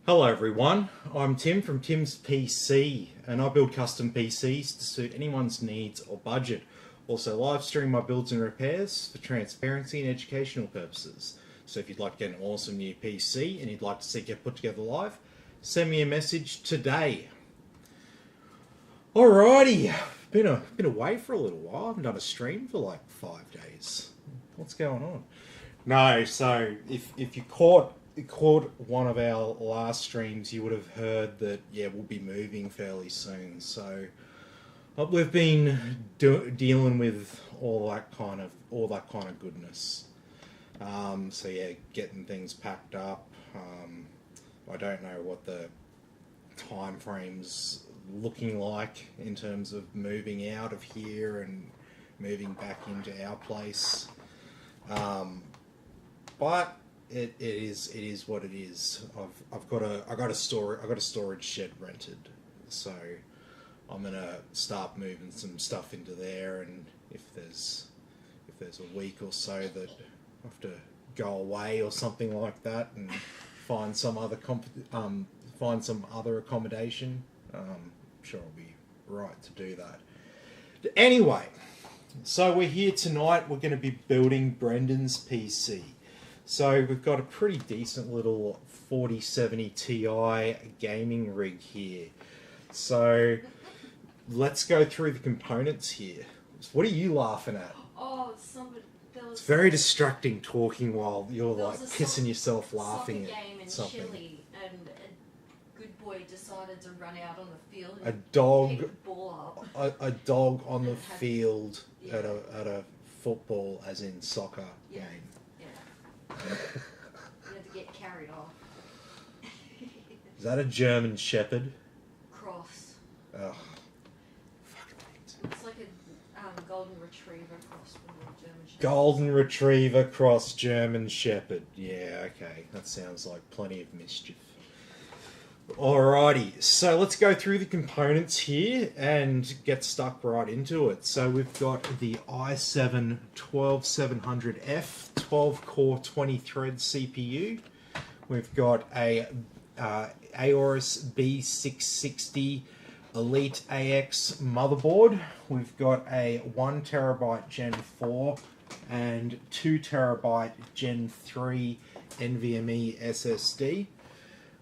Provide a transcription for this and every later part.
Hello everyone, I'm Tim from Tim's PC and I build custom PCs to suit anyone's needs or budget. Also live stream my builds and repairs for transparency and educational purposes. So if you'd like to get an awesome new PC and you'd like to see it put together live, send me a message today. Alrighty, been away for a little while. I haven't done a stream for like 5 days. What's going on? No, so if you caught one of our last streams, you would have heard that we'll be moving fairly soon. So we've been dealing with all that kind of goodness. So yeah, getting things packed up. I don't know what the time frame's looking like in terms of moving out of here and moving back into our place. But it is what it is. I got a storage shed rented, so I'm gonna start moving some stuff into there. And if there's a week or so that I have to go away or something like that and find some other accommodation, I'm sure I'll be right to do that. Anyway, so we're here tonight. We're going to be building Brendan's PC. So we've got a pretty decent little 4070 Ti gaming rig here. So let's go through the components here. What are you laughing at? Oh, it's very distracting talking while you're like pissing yourself laughing at something. Chile, and a good boy decided to run out on the field and a dog, pick the ball up. a dog on the field at a football, as in soccer game. You had to get carried off. Is that a German Shepherd? Cross. Oh, fucking hate. It's like a golden retriever cross with a German Shepherd. Golden Retriever cross German Shepherd. Yeah, okay. That sounds like plenty of mischief. Alrighty, so let's go through the components here and get stuck right into it. So we've got the i7 12700F 12-core 20-thread CPU. We've got a Aorus B660 Elite AX motherboard. We've got a 1TB Gen 4 and 2TB Gen 3 NVMe SSD.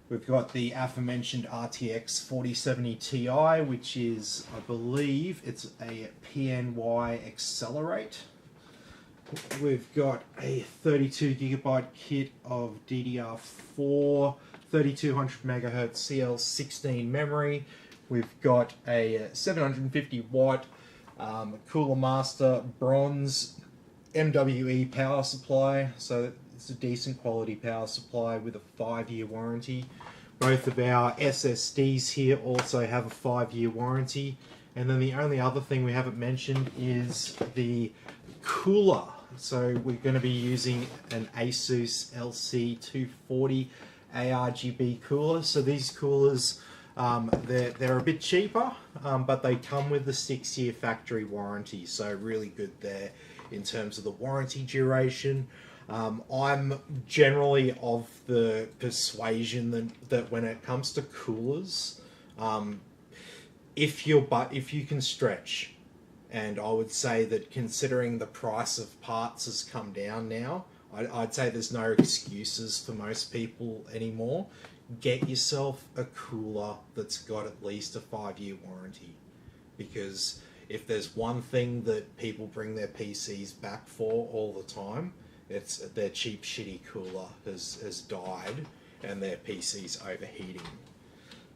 We've got the aforementioned RTX 4070 Ti, which is, I believe, it's a PNY Accelerate. We've got a 32GB kit of DDR4, 3200 MHz CL16 memory. We've got a 750 watt Cooler Master bronze MWE power supply. So it's a decent quality power supply with a 5-year warranty. Both of our SSDs here also have a 5-year warranty. And then the only other thing we haven't mentioned is the cooler. So we're going to be using an Asus LC240 ARGB cooler. So these coolers, they're a bit cheaper, but they come with the 6-year factory warranty. So really good there in terms of the warranty duration. I'm generally of the persuasion that when it comes to coolers, if you can stretch, and I would say that considering the price of parts has come down now, I'd say there's no excuses for most people anymore. Get yourself a cooler that's got at least a 5-year warranty, because if there's one thing that people bring their PCs back for all the time, it's their cheap shitty cooler has died and their PC's overheating.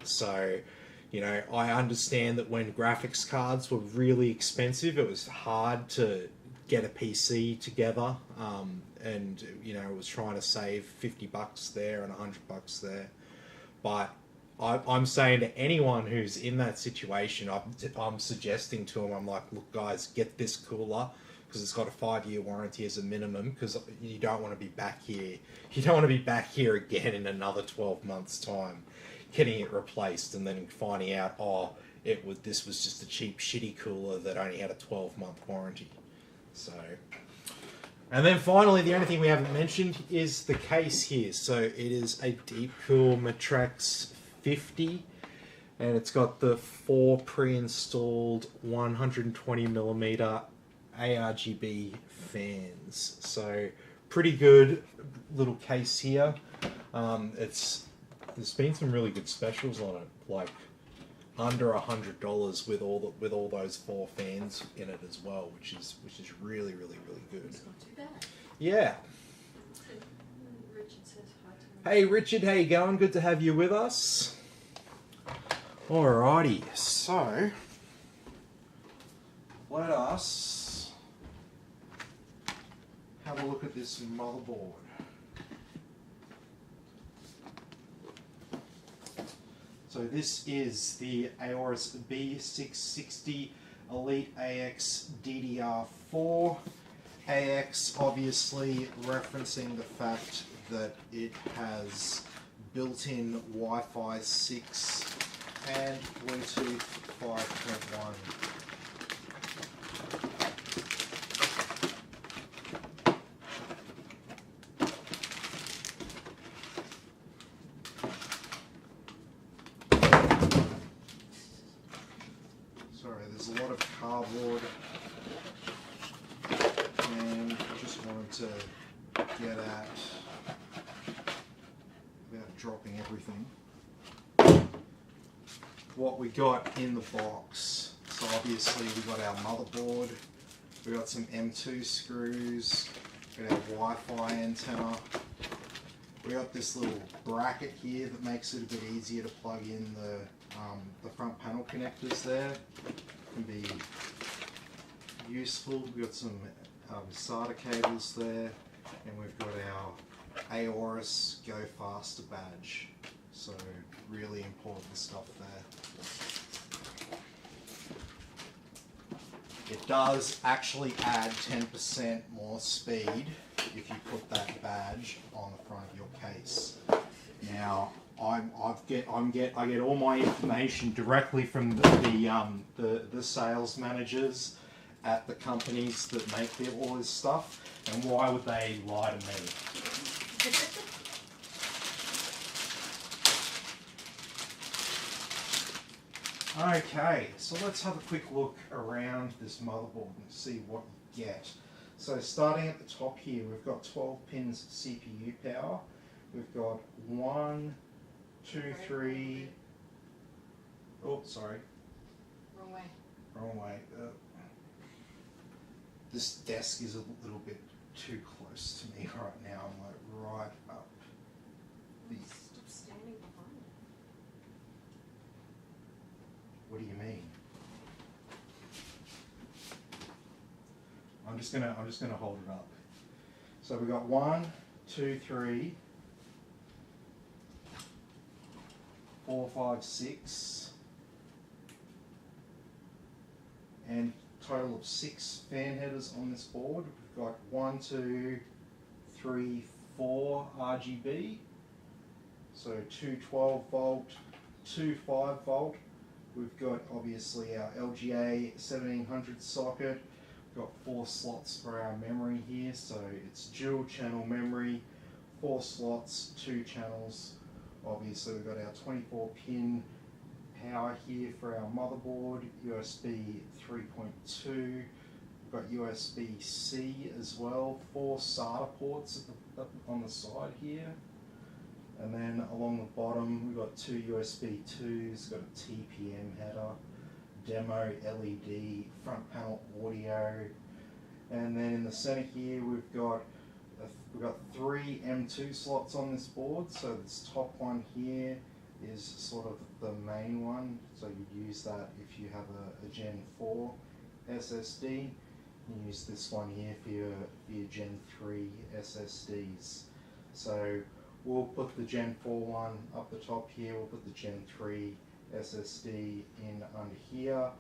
So, you know, I understand that when graphics cards were really expensive, it was hard to get a PC together, and you know, it was trying to save $50 there and $100 there. But I'm saying to anyone who's in that situation, I'm suggesting to them, I'm like, look guys, get this cooler, because it's got a 5-year warranty as a minimum, because you don't want to be back here. You don't want to be back here again in another 12 months' time, getting it replaced and then finding out, oh, this was just a cheap, shitty cooler that only had a 12-month warranty. So, And then finally, the only thing we haven't mentioned is the case here. So it is a Deepcool Matrax 50, and it's got the 4 pre-installed 120mm ARGB fans. So pretty good little case here. There's been some really good specials on it, like under $100 with all those 4 fans in it as well, which is really good. It's not too bad. Yeah. Richard says hi to me. Hey Richard, how you going? Good to have you with us. Alrighty, so let us have a look at this motherboard. So this is the Aorus B660 Elite AX DDR4. AX obviously referencing the fact that it has built-in Wi-Fi 6 and Bluetooth 5.1. Sorry, there's a lot of cardboard, and I just wanted to get at, without dropping everything, what we got in the box. So obviously we got our motherboard, we got some M2 screws, we got our Wi-Fi antenna, we got this little bracket here that makes it a bit easier to plug in the front panel connectors there. Can be useful. We've got some SATA cables there, and we've got our Aorus Go Faster badge. So really important stuff there. It does actually add 10% more speed if you put that badge on the front of your case. Now, I get all my information directly from the sales managers at the companies that make all this stuff, and why would they lie to me? Okay, so let's have a quick look around this motherboard and see what you get. So starting at the top here, we've got 12 pins CPU power. We've got 1, 2, 3. Oh, sorry. Wrong way. Wrong way. This desk is a little bit too close to me right now. I'm like right up. Stop standing behind it. What do you mean? I'm just gonna hold it up. So we got 1, 2, 3, 4, 5, 6, and total of 6 fan headers on this board. We've got 1, 2, 3, 4 RGB. So 2 12 volt, 2 5 volt. We've got obviously our LGA 1700 socket. We've got 4 slots for our memory here, so it's dual channel memory, 4 slots, 2 channels. Obviously we've got our 24 pin power here for our motherboard, USB 3.2, we've got USB-C as well, 4 SATA ports on the side here. And then along the bottom we've got 2 USB 2s, got a TPM header, demo LED, front panel audio, and then in the center here we've got 3 M2 slots on this board. So this top one here is sort of the main one, so you'd use that if you have a Gen 4 SSD. You use this one here for your Gen 3 SSDs. So we'll put the Gen 4 one up the top here, we'll put the Gen 3 SSD in under here,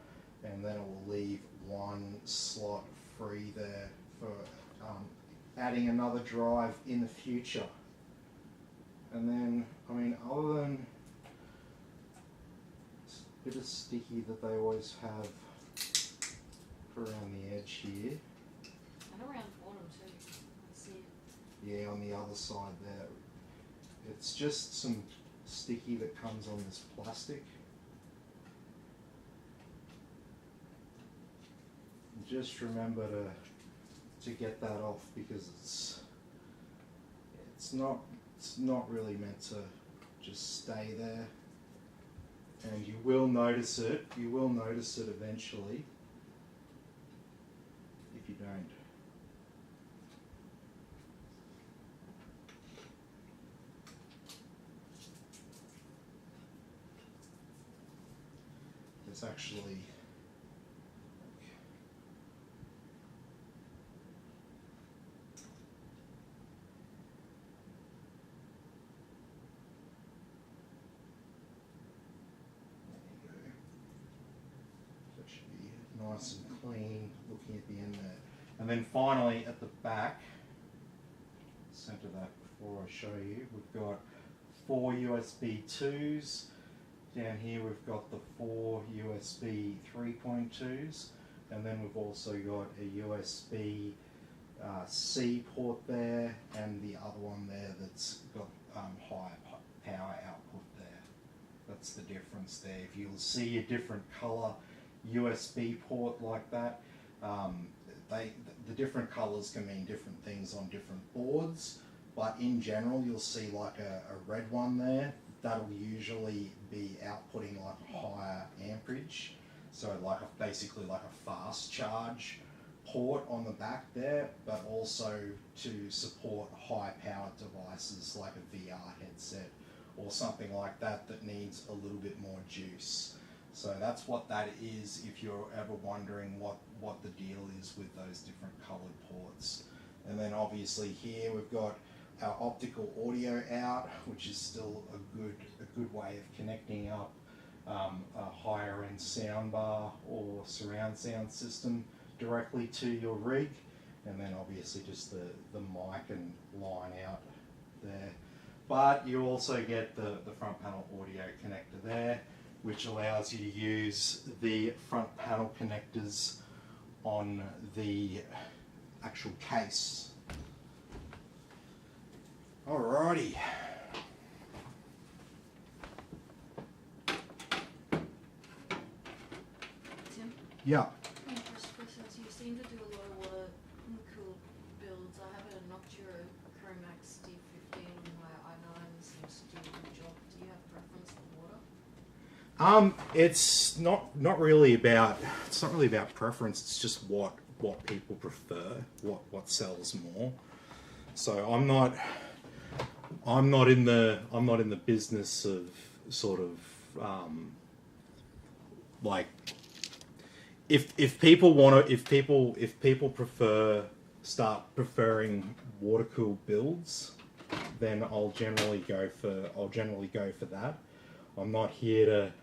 and then it will leave 1 slot free there for adding another drive in the future. And then, I mean, other than it's a bit of sticky that they always have around the edge here. And around the bottom too. yeah, on the other side there. It's just some sticky that comes on this plastic. Just remember to get that off, because it's not really meant to just stay there. And you will notice it. You will notice it eventually if you don't. There's actually nice and clean, looking at the end there. And then finally at the back, center that before I show you, we've got 4 USB 2s. Down here we've got the 4 USB 3.2s, and then we've also got a USB C port there, and the other one there that's got higher power output there. That's the difference there. If you'll see a different color USB port like that, the different colors can mean different things on different boards, but in general you'll see like a red one there. That'll usually be outputting like a higher amperage, so like basically like a fast charge port on the back there, but also to support high powered devices like a VR headset or something like that that needs a little bit more juice. So that's what that is, if you're ever wondering what the deal is with those different coloured ports. And then obviously here we've got our optical audio out, which is still a good way of connecting up a higher end soundbar or surround sound system directly to your rig. And then obviously just the mic and line out there. But you also get the front panel audio connector there, which allows you to use the front panel connectors on the actual case. Alrighty. Tim? Yeah. First questions. You seem to do a lot of water-cooled builds. I have a Noctura Chromax D15 and my i9 seems to do a good job. Do you have preference for water? It's not really about preference. It's just what people prefer, what sells more. So I'm not in the business of sort of like if people start preferring water cooled builds, then I'll generally go for that. I'm not here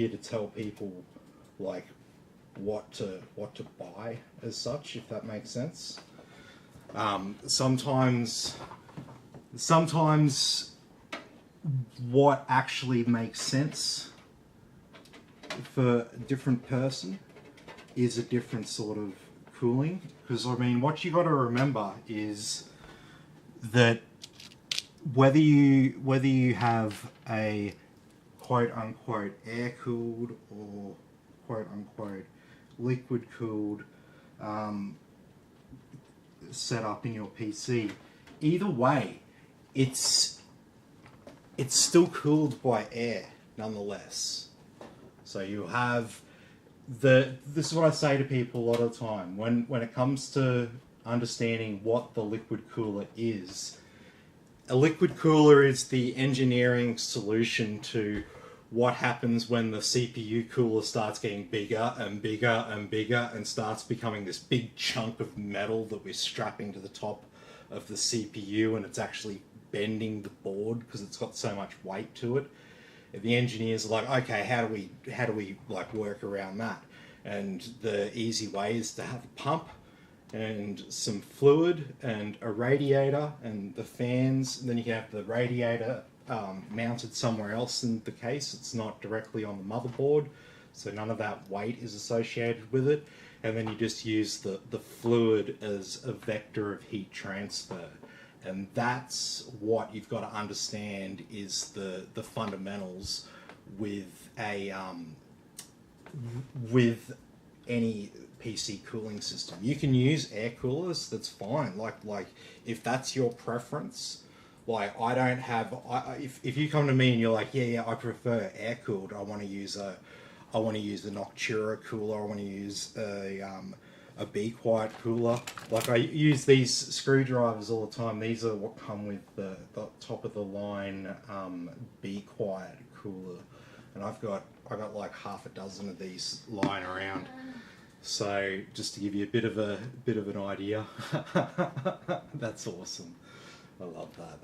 to tell people like what to buy as such, if that makes sense. Sometimes what actually makes sense for a different person is a different sort of cooling. Because I mean, what you got to remember is that whether you have a quote unquote air cooled or quote unquote liquid cooled set up in your PC, either way, it's still cooled by air nonetheless. So you have this is what I say to people a lot of the time when it comes to understanding what the liquid cooler is. A liquid cooler is the engineering solution to what happens when the CPU cooler starts getting bigger and bigger and bigger and starts becoming this big chunk of metal that we're strapping to the top of the CPU, and it's actually bending the board because it's got so much weight to it. And the engineers are like, okay, how do we like work around that? And the easy way is to have a pump and some fluid and a radiator and the fans, and then you can have the radiator mounted somewhere else in the case. It's not directly on the motherboard, so none of that weight is associated with it, and then you just use the fluid as a vector of heat transfer. And that's what you've got to understand is the fundamentals with a with any PC cooling system. You can use air coolers, that's fine. Like if that's your preference, like I don't have. If you come to me and you're like, yeah, I prefer air cooled. I want to use a Noctura cooler. I want to use a Be Quiet cooler. Like I use these screwdrivers all the time. These are what come with the top of the line Be Quiet cooler, and I got like half a dozen of these lying around. So just to give you a bit of an idea, that's awesome. I love that.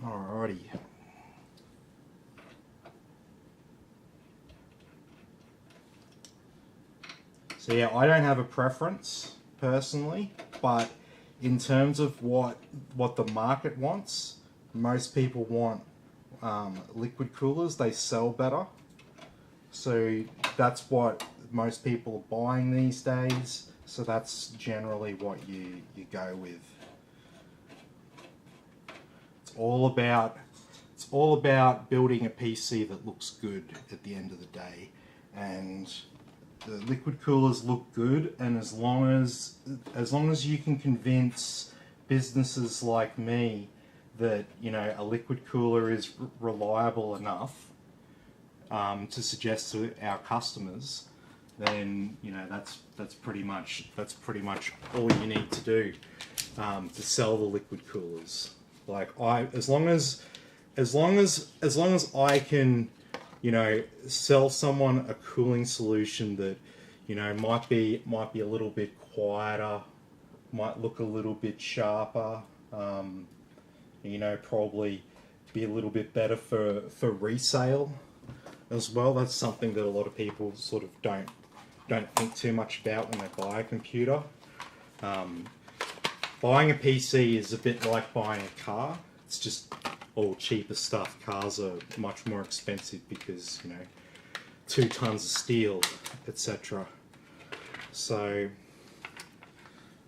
Alrighty. So yeah, I don't have a preference personally, but in terms of what the market wants, most people want liquid coolers. They sell better, so that's what most people are buying these days. So that's generally what you go with. It's all about building a PC that looks good at the end of the day, and the liquid coolers look good. And as long as you can convince businesses like me that, you know, a liquid cooler is reliable enough to suggest to our customers, then, you know, that's pretty much all you need to do to sell the liquid coolers. Like as long as I can, you know, sell someone a cooling solution that, you know, might be a little bit quieter, might look a little bit sharper, you know, probably be a little bit better for resale as well. That's something that a lot of people sort of don't think too much about when they buy a computer. Buying a PC is a bit like buying a car. It's just all cheaper stuff. Cars are much more expensive because, you know, 2 tons of steel, etc. So,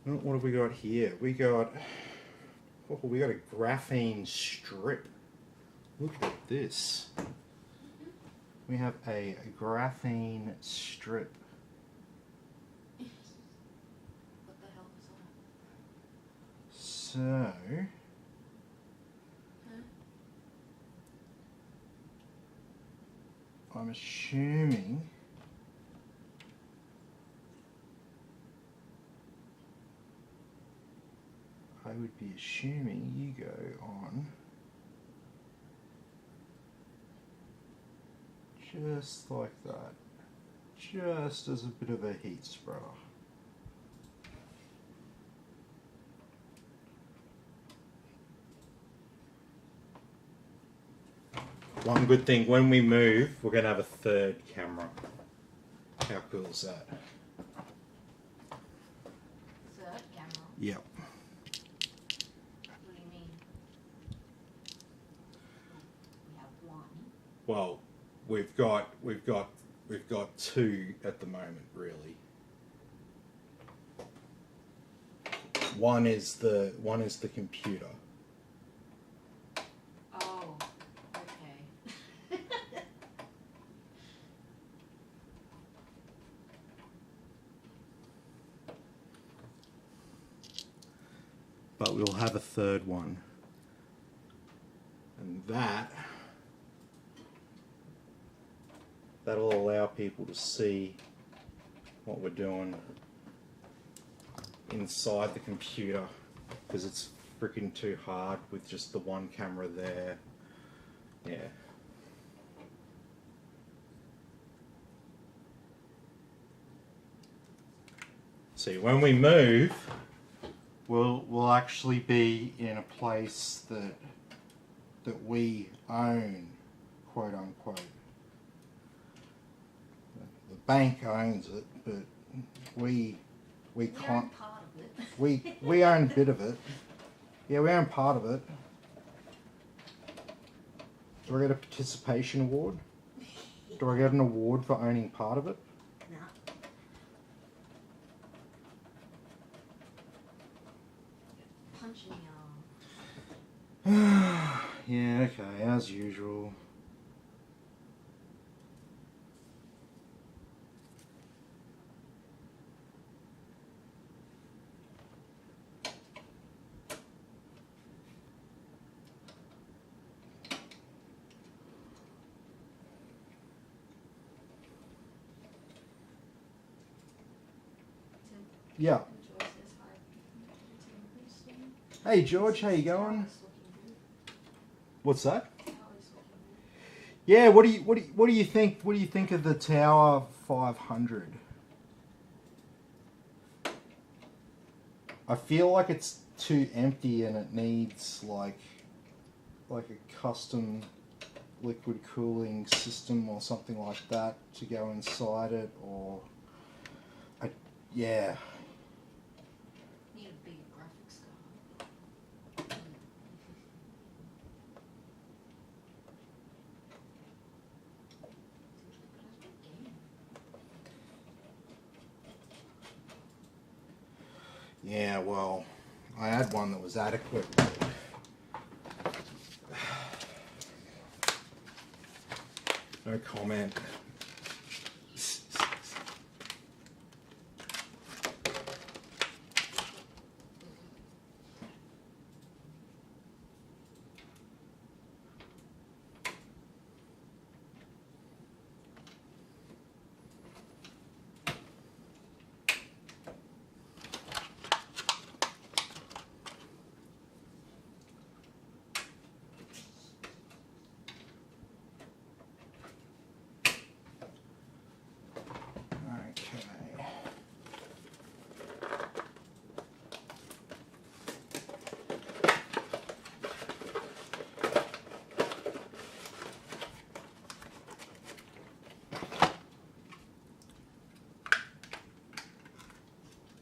what have we got here? We got a graphene strip. Look at this. We have a graphene strip. What the hell is that? So, I'm assuming you go on just like that, just as a bit of a heat spreader. One good thing, when we move, we're going to have a third camera. How cool is that? Third camera? Yep. What do you mean? We have one. Well, we've got 2 at the moment, really. One is the computer. Oh, okay. But we'll have a third one. And that'll allow people to see what we're doing inside the computer, because it's freaking too hard with just the one camera there. Yeah. See, when we move, we'll actually be in a place that we own, quote unquote. The bank owns it, but we can't. Part of it. We own a bit of it. Yeah, we own part of it. Do I get a participation award? Do I get an award for owning part of it? No. Okay, as usual. Yeah. Joy says hi. Team Houston. Hey George, how you going? Tower's looking good. What's that? Tower's looking good. Yeah, what do you think? What do you think of the Tower 500? I feel like it's too empty and it needs like a custom liquid cooling system or something like that to go inside it, or yeah. Need a bigger graphics card. Yeah, well, I had one that was adequate. No comment. Okay.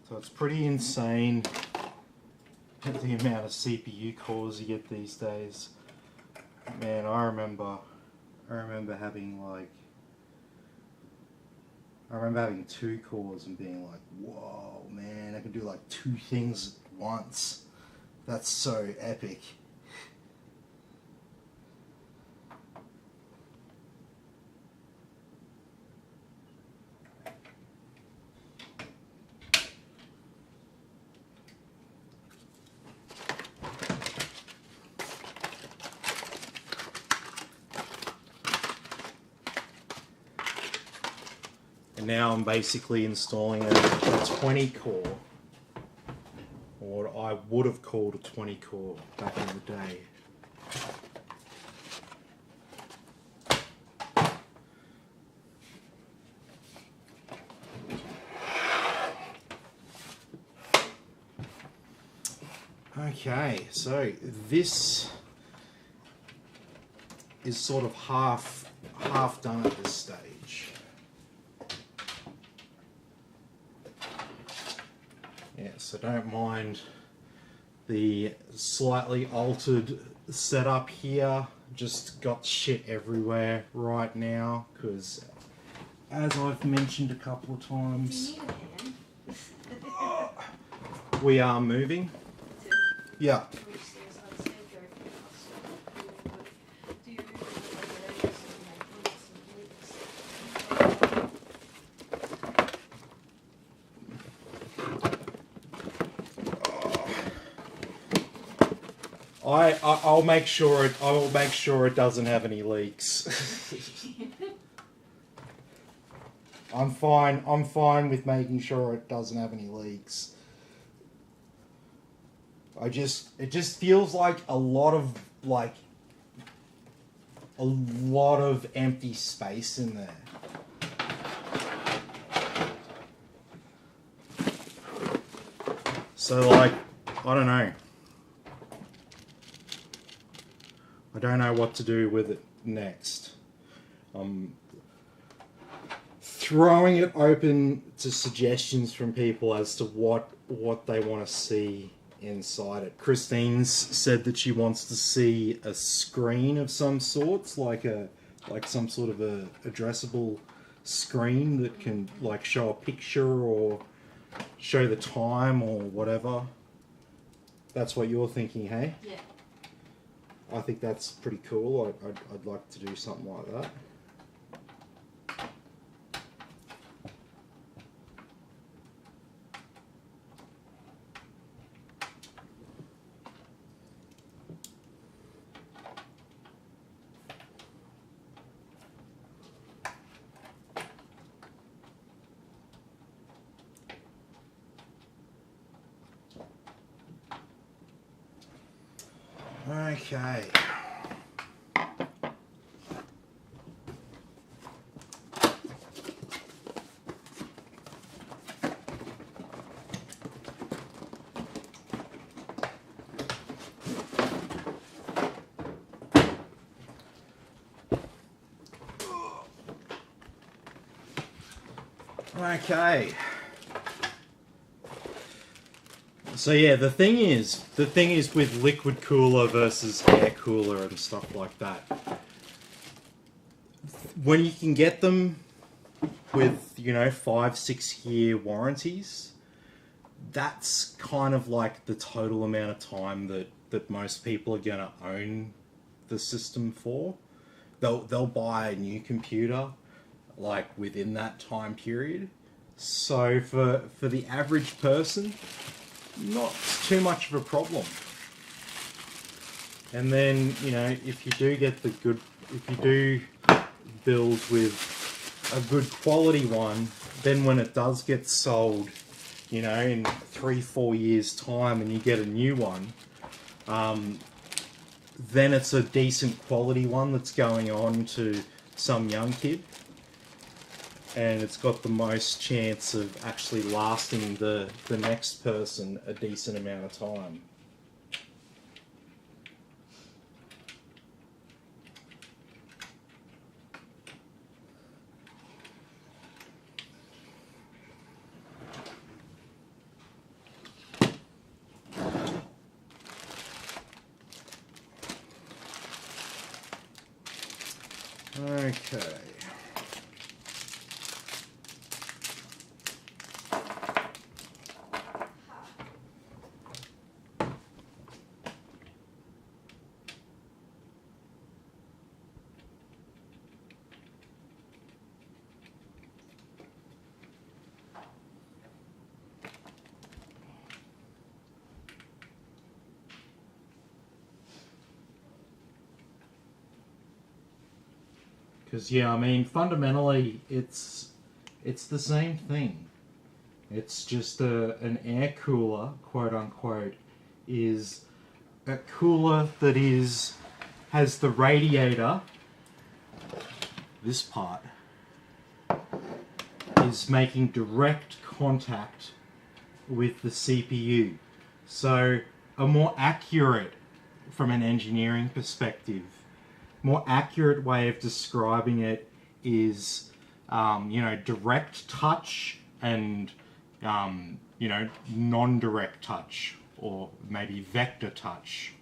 So it's pretty insane the amount of CPU cores you get these days. Man, I remember having having 2 cores and being like, whoa, man, I can do like 2 things at once. That's so epic. And now I'm basically installing a 20 core, or what I would have called a 20 core back in the day. Okay, so this is sort of half done at this stage. Yeah, so don't mind the slightly altered setup here. Just got shit everywhere right now because, as I've mentioned a couple of Do times, you need a hand? we are moving. Yeah. Which says I'd say go for the custom. Do you like I'll make sure it doesn't have any leaks. I'm fine with making sure it doesn't have any leaks. It just feels like a lot of empty space in there. So like, I don't know. I don't know what to do with it next. I'm throwing it open to suggestions from people as to what they want to see inside it. Christine's said that she wants to see a screen of some sorts, like some sort of a addressable screen that can like show a picture or show the time or whatever. That's what you're thinking, hey? Yeah. I think that's pretty cool. I'd like to do something like that. Okay. Okay. So yeah, the thing is with liquid cooler versus air cooler and stuff like that. When you can get them with, you know, 5-6 year warranties, that's kind of like the total amount of time that most people are gonna own the system for. They'll buy a new computer like within that time period. So for the average person, not too much of a problem. And then, you know, if you do get if you do build with a good quality one, then when it does get sold, you know, in 3-4 years time and you get a new one, then it's a decent quality one that's going on to some young kid. And it's got the most chance of actually lasting the next person a decent amount of time. Okay. Because yeah, I mean, fundamentally, it's the same thing. It's just an air cooler, quote unquote, is a cooler that has the radiator. This part is making direct contact with the CPU. So a more accurate, from an engineering perspective, more accurate way of describing it is, you know, direct touch and, you know, non-direct touch, or maybe vector touch.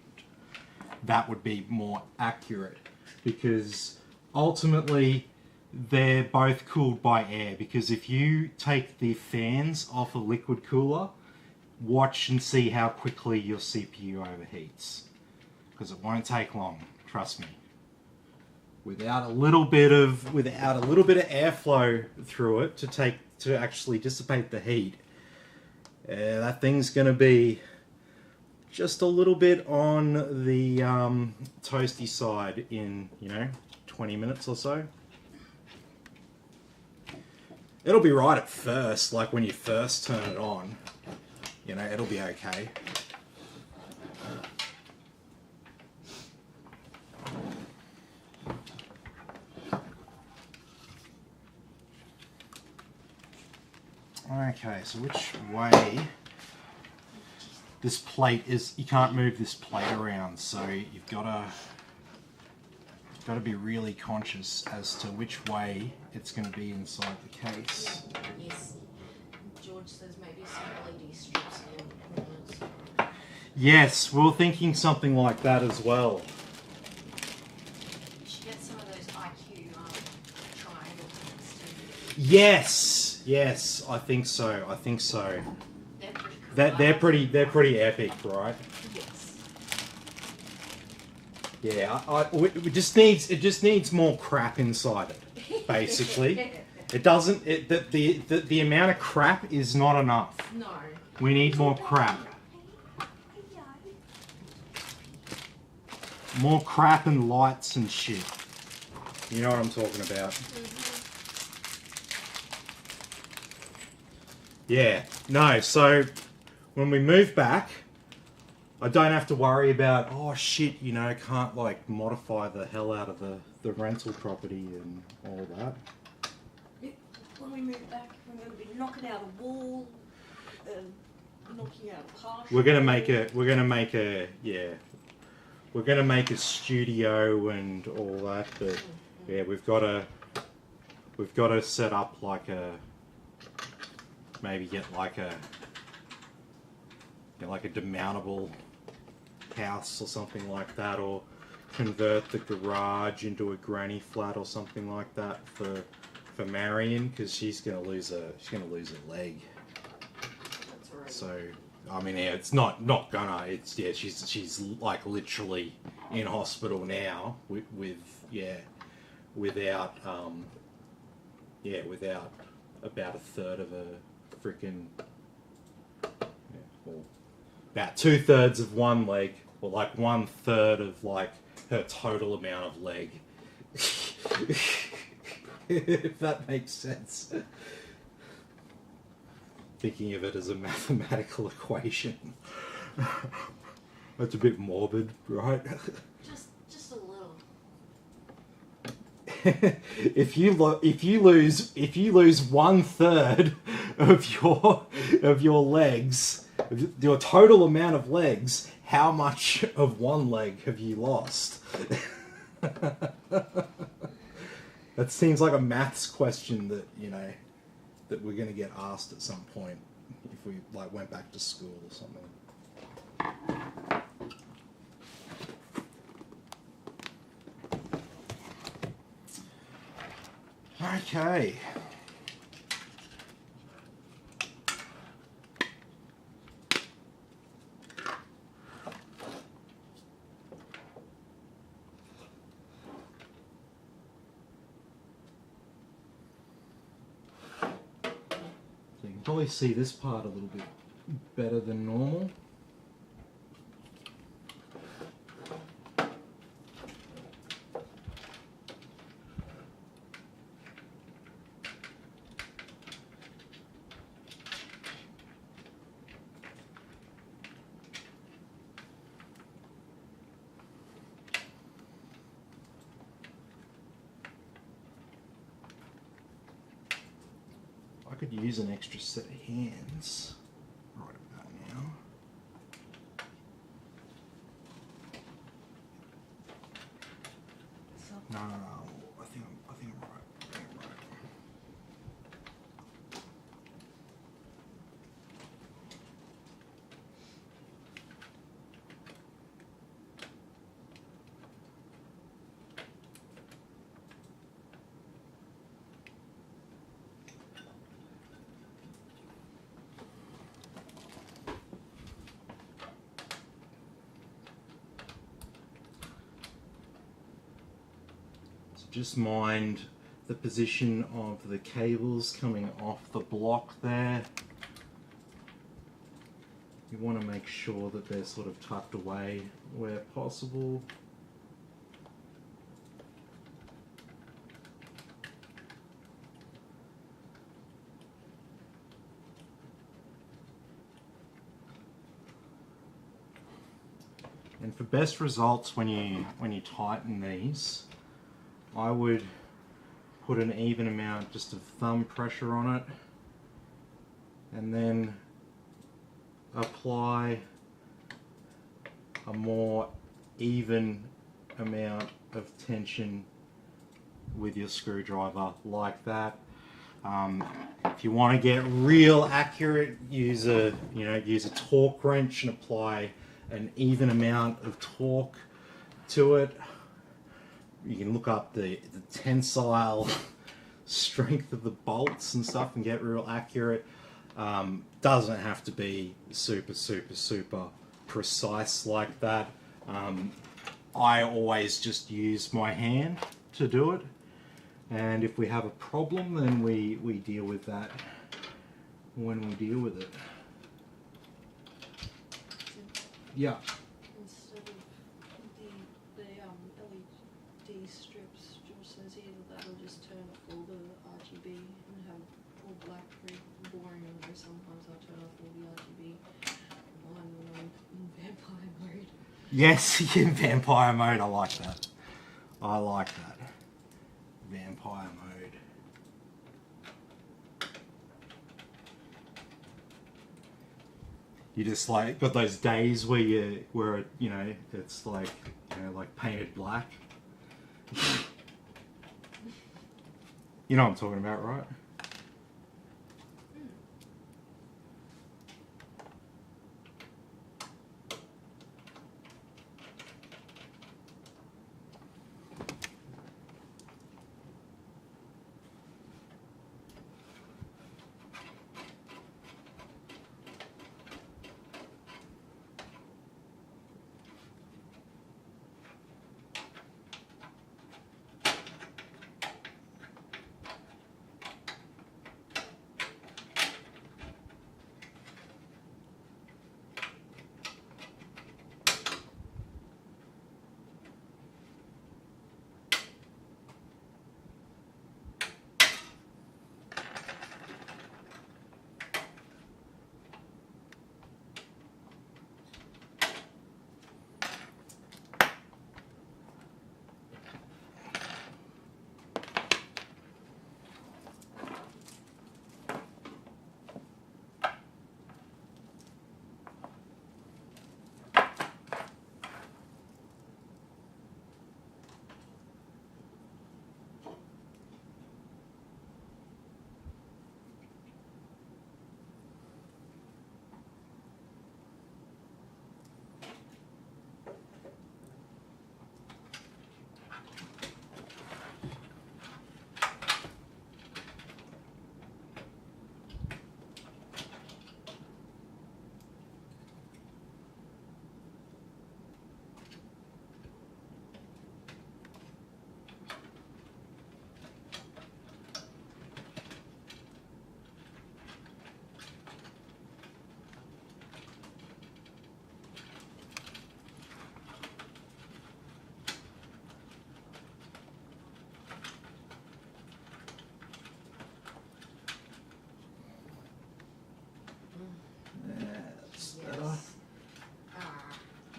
That would be more accurate, because ultimately they're both cooled by air. Because if you take the fans off a liquid cooler, watch and see how quickly your CPU overheats, because it won't take long, trust me. Without a little bit of airflow through it to actually dissipate the heat, that thing's going to be just a little bit on the toasty side in, you know, 20 minutes or so. It'll be right at first, like when you first turn it on, you know, it'll be okay. Okay, so which way? This plate is, you can't move this plate around, so you've got to be really conscious as to which way it's going to be inside the case. Yes. George says maybe some LED strips in the corners. Yes, we were thinking something like that as well. You should get some of those IQ triangle things too. Yes, yes, I think so. They're pretty cool. They're pretty epic, right? Yes. Yeah, it just needs more crap inside it. Basically, it doesn't. The amount of crap is not enough. No. We need more crap. More crap and lights and shit. You know what I'm talking about. Yeah. No. So when we move back, I don't have to worry about, oh shit, you know, can't like modify the hell out of the rental property and all that. Yeah, when we move back, we're going to be knocking out a wall and knocking out a partial. We're gonna make a studio and all that, but yeah, we've got to set up like maybe get like a demountable house or something like that, or convert the garage into a granny flat or something like that for Marion, because she's gonna lose a leg. That's alright. So I mean, yeah, it's not gonna. It's she's like literally in hospital now without about a third of a freaking about 2/3 of one leg, or like 1/3 of like her total amount of leg. If that makes sense. Thinking of it as a mathematical equation. That's a bit morbid, right? Just a little. If you lose 1/3 of your legs, your total amount of legs, how much of one leg have you lost? That seems like a maths question that, you know, that we're going to get asked at some point if we like went back to school or something. Okay. So you can probably see this part a little bit better than normal. I could use an extra set of hands right about now. No, I think I'm right. I think I'm right. Just mind the position of the cables coming off the block there. You want to make sure that they're sort of tucked away where possible. And for best results when you tighten these, I would put an even amount just of thumb pressure on it, and then apply a more even amount of tension with your screwdriver like that. If you want to get real accurate, use a torque wrench and apply an even amount of torque to it. You can look up the tensile strength of the bolts and stuff and get real accurate. Doesn't have to be super precise like that. I always just use my hand to do it. And if we have a problem, then we deal with that when we deal with it. Yeah. Instead of the LED strips, George says here that'll just turn off all the RGB and have all black, very boring, and sometimes I'll turn off all the RGB mine when I'm in vampire mode. Yes, in vampire mode, I like that. I like that. Vampire mode. You just like got those days where you know it's like like painted black. You know what I'm talking about, right?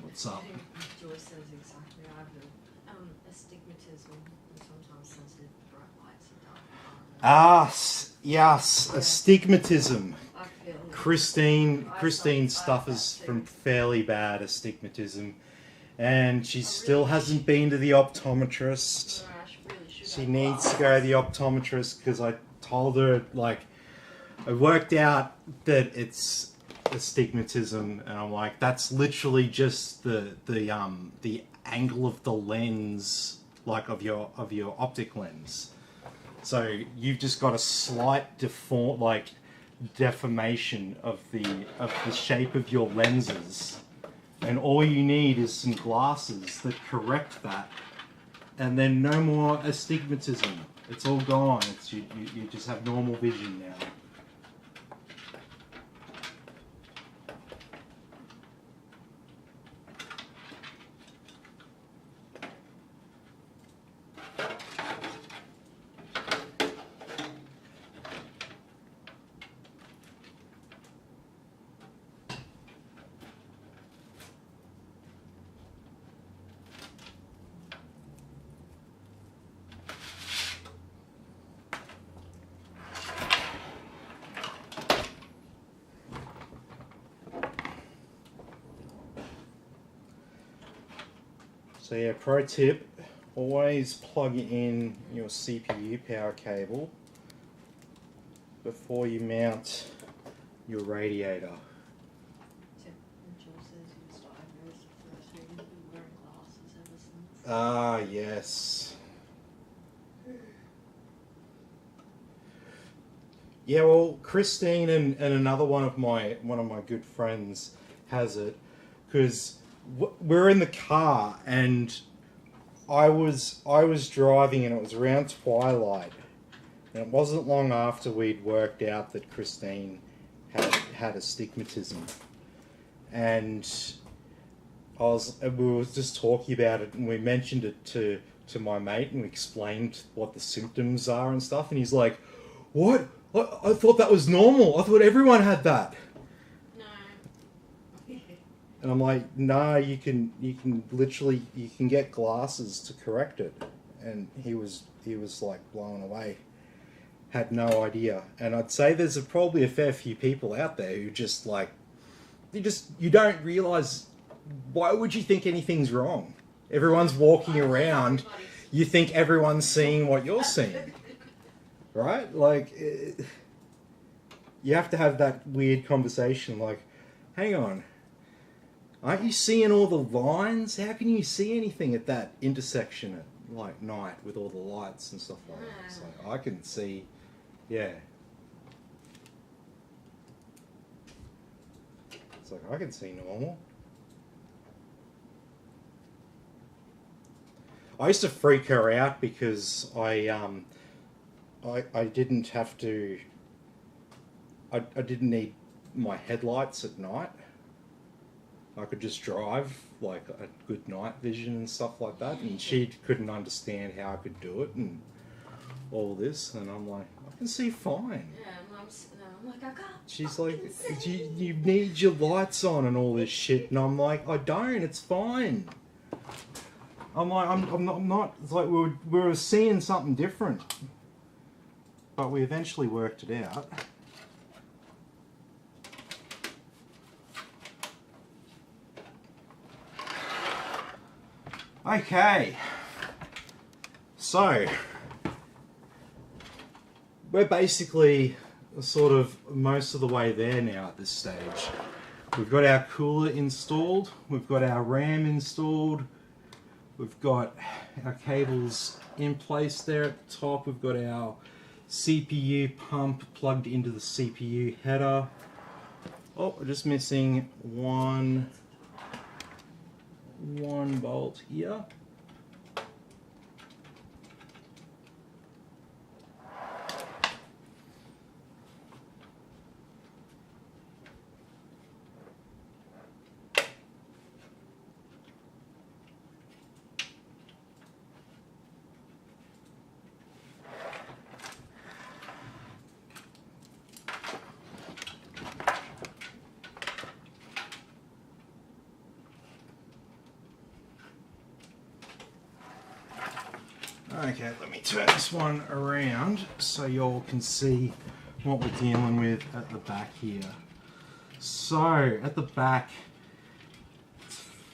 What's up? Joyce says exactly. I have astigmatism and sometimes sensitive to bright lights and dark. Yes, astigmatism. I feel it. Christine suffers from fairly bad astigmatism, and she still hasn't been to the optometrist. She needs to go to the optometrist because I told her, like, I worked out that it's astigmatism, and I'm like, that's literally just the angle of the lens, like of your optic lens. So you've just got a slight deformation of the shape of your lenses, and all you need is some glasses that correct that, and then no more astigmatism. It's all gone. You just have normal vision now. So yeah, pro tip, always plug in your CPU power cable before you mount your radiator. Ah, yes. Yeah, well, Christine and another one of my good friends has it, because we're in the car and I was driving and it was around twilight, and it wasn't long after we'd worked out that Christine had astigmatism, and we were just talking about it, and we mentioned it to my mate, and we explained what the symptoms are and stuff, and he's like, "What? I thought that was normal. I thought everyone had that." No. And I'm like, "Nah, you can literally get glasses to correct it." And he was like blown away. Had no idea. And I'd say there's probably a fair few people out there who just like, you don't realise, why would you think anything's wrong? Everyone's walking around, you think everyone's seeing what you're seeing. Right? Like, you have to have that weird conversation like, hang on, aren't you seeing all the lines? How can you see anything at that intersection at like night with all the lights and stuff like that? It's like, I can see, yeah. It's like, I can see normal. I used to freak her out because I didn't have to, I didn't need my headlights at night. I could just drive like a good night vision and stuff like that, and she couldn't understand how I could do it and all this, and I'm like, I can see fine. Yeah, I'm like, I can't. She's like, you need your lights on and all this shit, and I'm like, I don't, it's fine. I'm like, I'm not, it's like we were seeing something different, but we eventually worked it out. Okay, so we're basically sort of most of the way there now at this stage. We've got our cooler installed, we've got our RAM installed, we've got our cables in place there at the top, we've got our CPU pump plugged into the CPU header. Oh, we're just missing one bolt here. Okay, let me turn this one around so y'all can see what we're dealing with at the back here. So, at the back,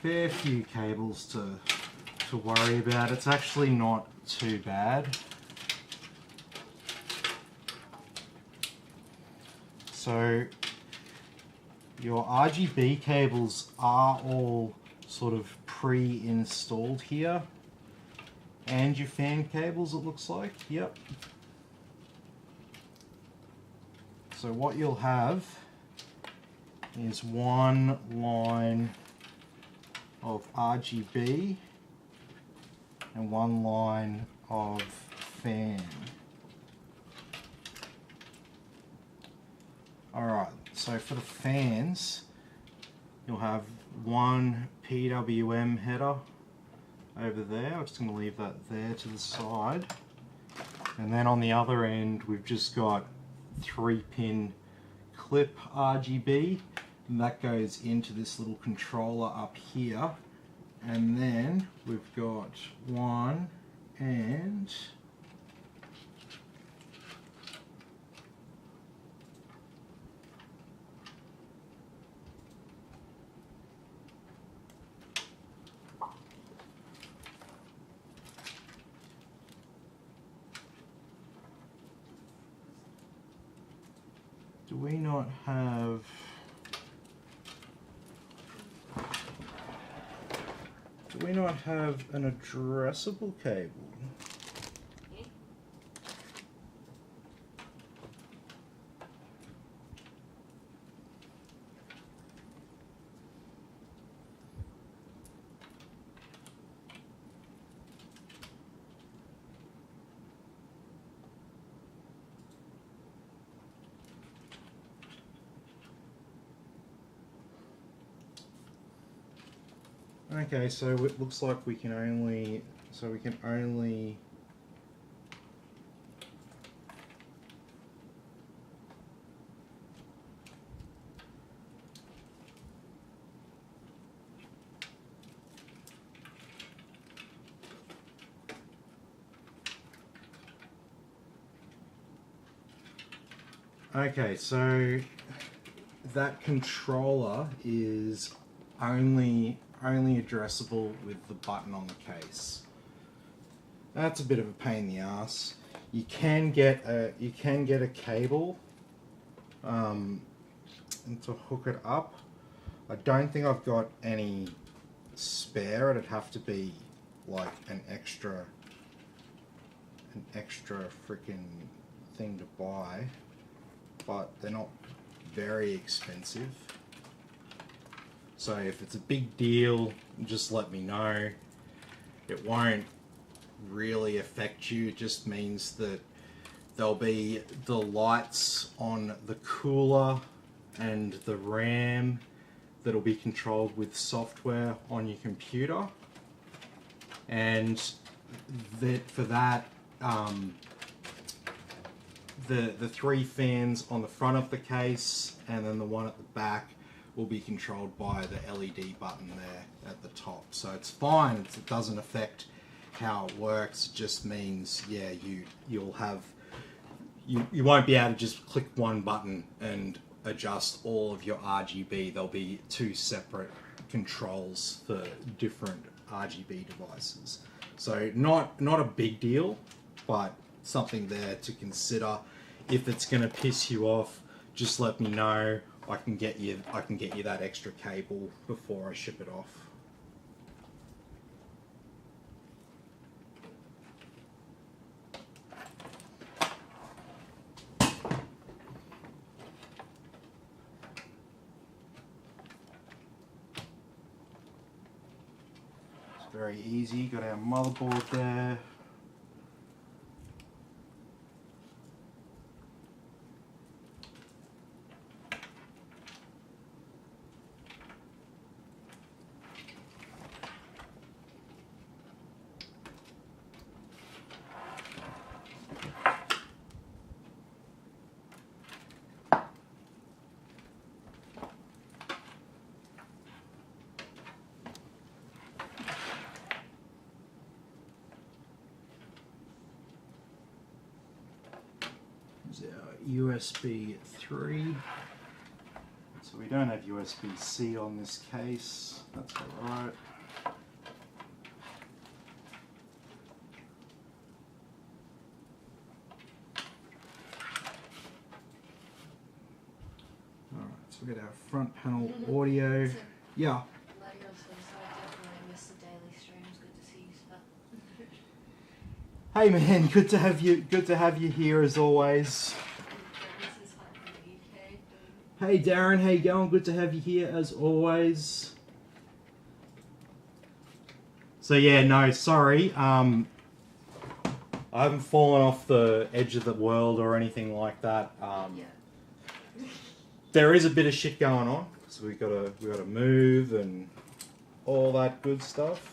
fair few cables to worry about. It's actually not too bad. So, your RGB cables are all sort of pre-installed here. And your fan cables, it looks like. Yep. So what you'll have is one line of RGB and one line of fan. Alright, so for the fans, you'll have one PWM header over there. I'm just going to leave that there to the side, and then on the other end we've just got 3-pin clip RGB, and that goes into this little controller up here, and then we've got one and do we not have an addressable cable? Okay, so it looks like we can only... So we can only... Okay, so that controller is only addressable with the button on the case. That's a bit of a pain in the ass. You can get a cable and to hook it up. I don't think I've got any spare. It'd have to be like an extra freaking thing to buy, but they're not very expensive. So if it's a big deal, just let me know. It won't really affect you. It just means that there'll be the lights on the cooler and the RAM that'll be controlled with software on your computer, and for that the three fans on the front of the case and then the one at the back will be controlled by the LED button there at the top. So it's fine. It doesn't affect how it works. It just means, yeah, you won't be able to just click one button and adjust all of your RGB. There'll be two separate controls for different RGB devices. So not a big deal, but something there to consider. If it's going to piss you off, just let me know. I can get you that extra cable before I ship it off. It's very easy. Got our motherboard there. Our USB 3. So we don't have USB-C on this case. That's alright. Alright, so we got our front panel audio. Yeah. Lego says I definitely miss the daily streams. Good to see you, sir. Hey man, good to have you here as always. Hey Darren, how you going? Good to have you here as always. So yeah, no, sorry. I haven't fallen off the edge of the world or anything like that. There is a bit of shit going on, so we gotta move and all that good stuff.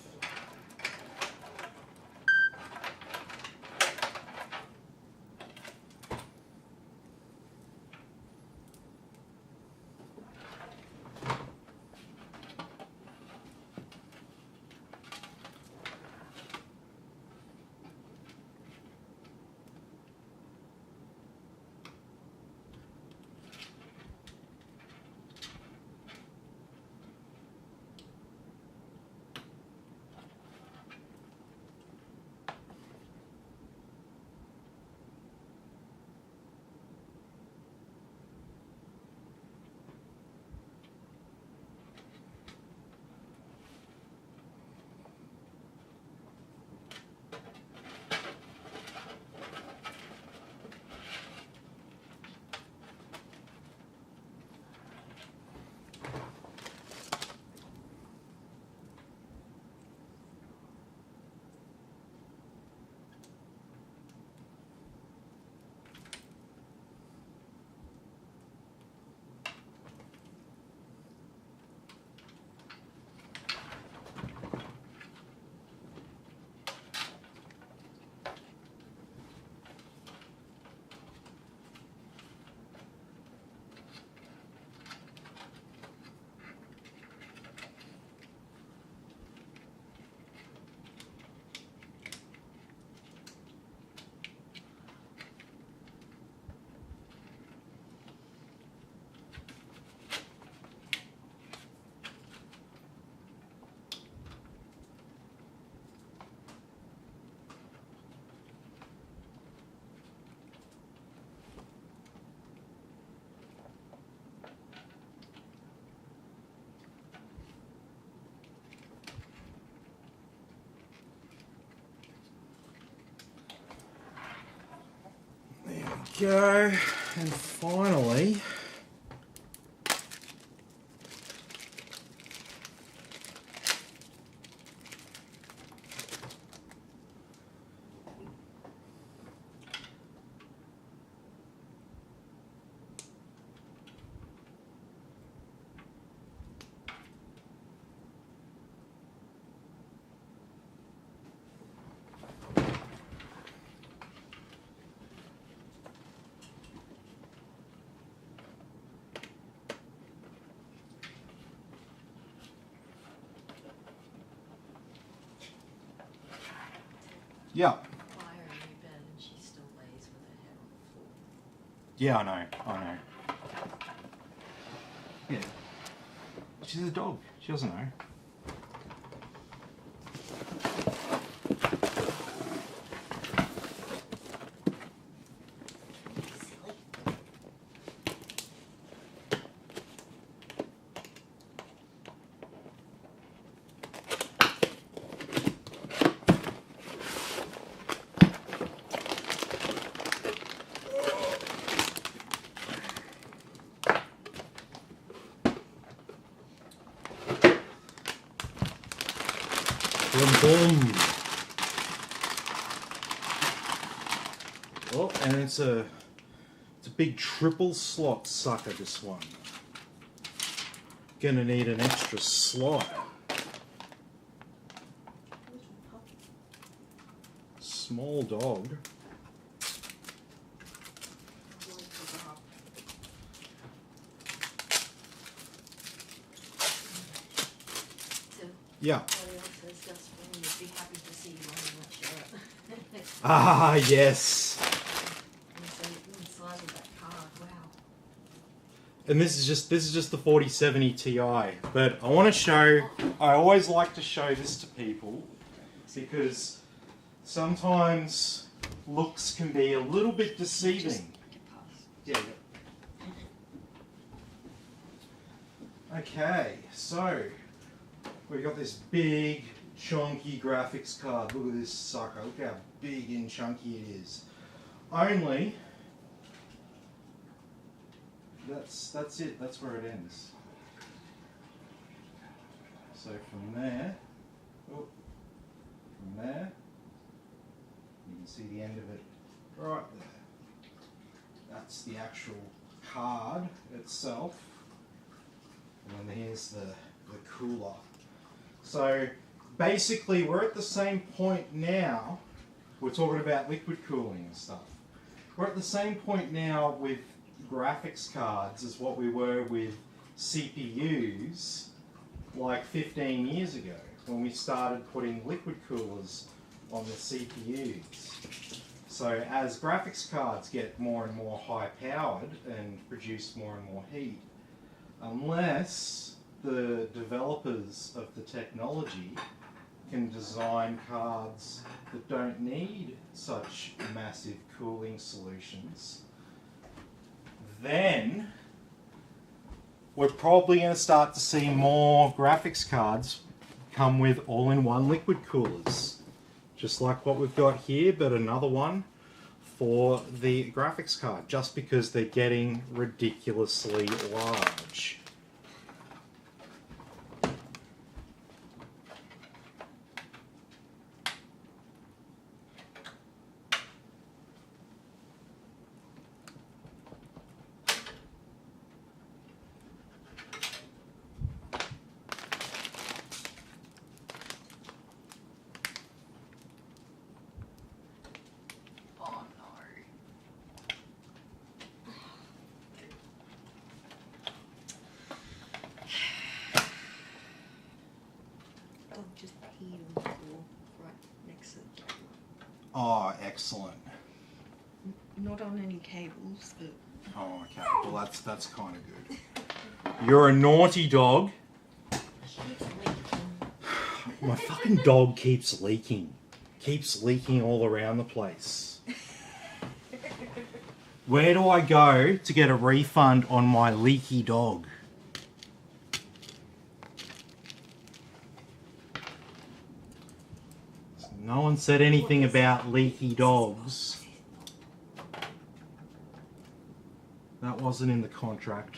go. And finally, yeah. Buy her a new bed and she still lays with her head on the floor. Yeah, I know. Yeah. She's a dog. She doesn't know. Silly. Boom, boom. Oh, and it's a big triple slot sucker, this one. Gonna need an extra slot. Small dog. Yeah. Just when you'd be happy to see you on that shirt. Ah, yes. And so inside of that card, wow. And this is just the 4070 Ti. But I want to show. I always like to show this to people because sometimes looks can be a little bit deceiving. Yeah. Okay, so we've got this big, chunky graphics card. Look at this sucker. Look how big and chunky it is. Only, that's it. That's where it ends. So from there, oh, from there, you can see the end of it right there. That's the actual card itself. And then here's the cooler. So basically we're at the same point now, we're talking about liquid cooling and stuff. We're at the same point now with graphics cards as what we were with CPUs like 15 years ago when we started putting liquid coolers on the CPUs. So as graphics cards get more and more high powered and produce more and more heat, unless the developers of the technology can design cards that don't need such massive cooling solutions, then we're probably going to start to see more graphics cards come with all-in-one liquid coolers. Just like what we've got here, but another one for the graphics card, just because they're getting ridiculously large. Oh no. I'll just pee on the floor right next to the cable. Oh, excellent. Not on any cables, but Oh, okay. Well, that's kind of good. You're a naughty dog. My fucking dog keeps leaking. Keeps leaking all around the place. Where do I go to get a refund on my leaky dog? No one said anything about leaky dogs. That wasn't in the contract.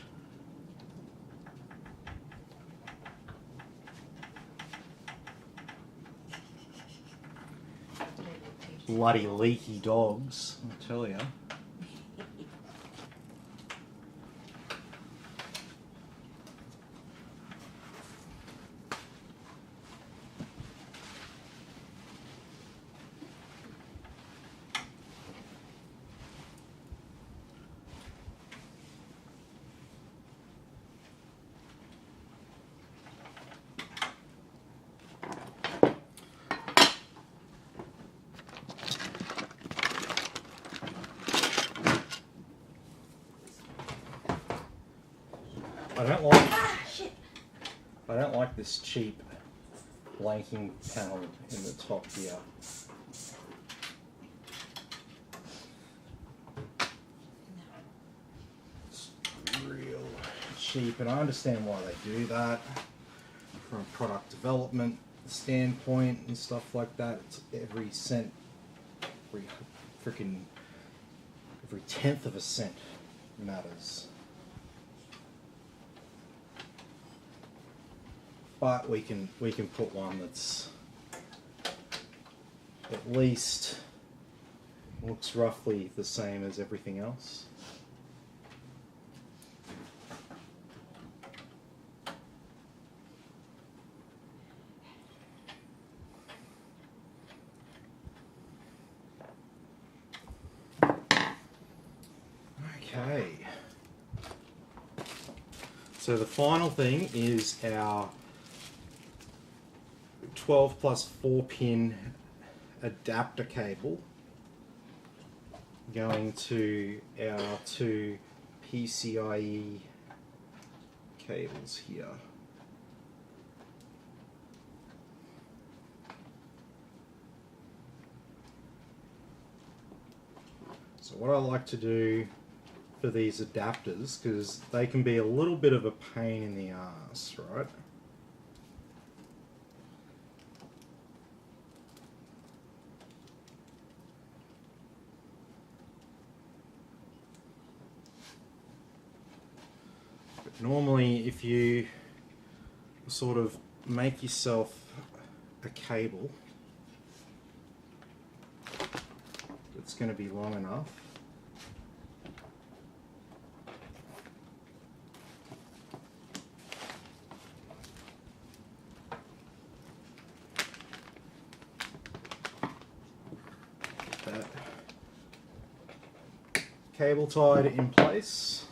Bloody leaky dogs, I tell ya. I don't like this cheap blanking panel in the top here. It's real cheap, and I understand why they do that from a product development standpoint and stuff like that. It's every cent, every tenth of a cent matters. But we can put one that's at least looks roughly the same as everything else. Okay. So the final thing is our 12 plus 4 pin adapter cable going to our two PCIe cables here. So what I like to do for these adapters, because they can be a little bit of a pain in the ass, right? Normally, if you sort of make yourself a cable that's going to be long enough, that cable tied in place.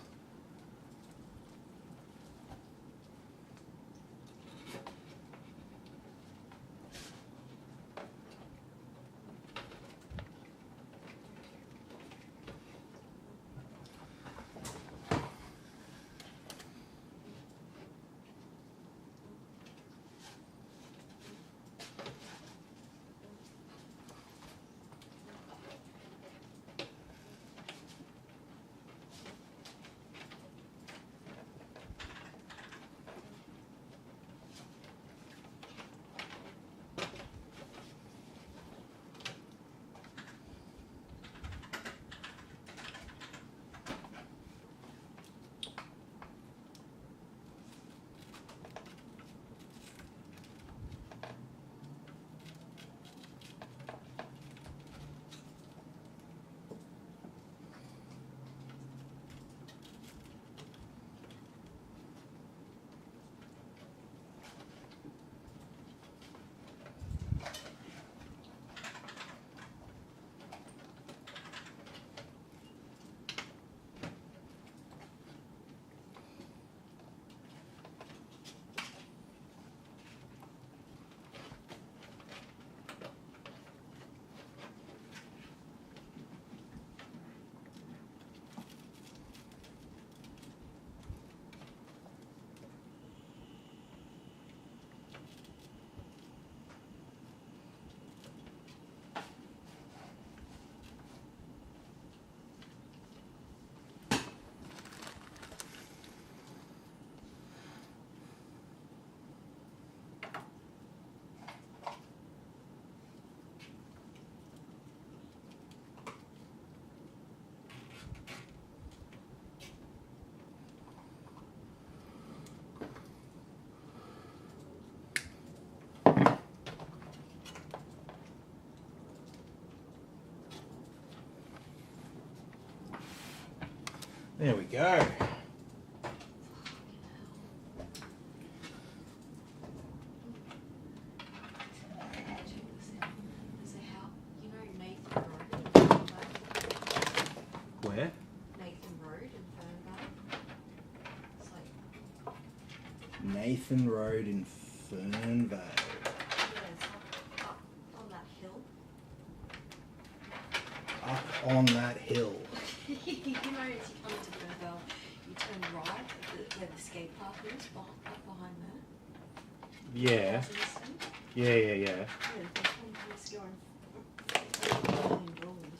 There we go. There's a house, you know Nathan Road in Fernvale? Where? Nathan Road in Fernvale. It's like, Nathan Road in Fernvale. yeah, it's up on that hill. Up on that hill. You know, as you come into Fernvale, you turn right at where the skate park is, up behind there. Yeah. Housing estate. Yeah. Yeah, there's one place going $4 million.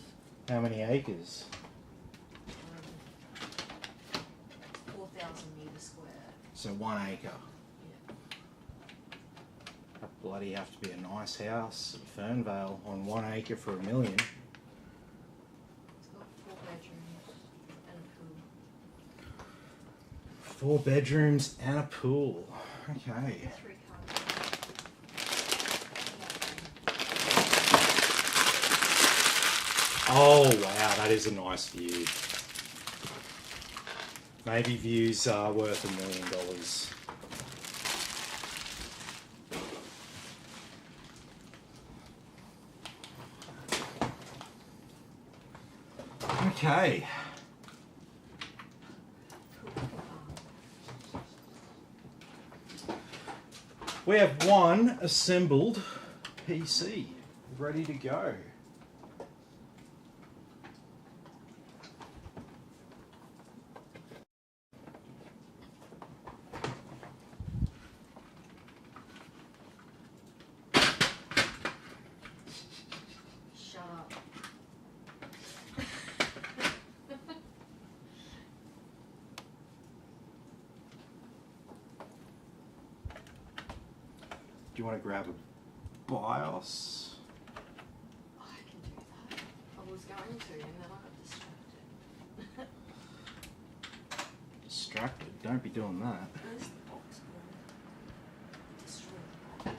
How many acres? 4,000 metres square. So 1 acre. Yeah. That bloody have to be a nice house in Fernvale on 1 acre for $1 million. It's got 4 bedrooms and a pool. 4 bedrooms and a pool. Okay. 3 cars. Oh wow, that is a nice view. Maybe views are worth $1 million. Okay. We have one assembled PC ready to go. Shut up. Do you want to grab a BIOS? I can do that. I was going to, and then I got distracted. Distracted. Don't be doing that. Where's the box gone? Destroy the box.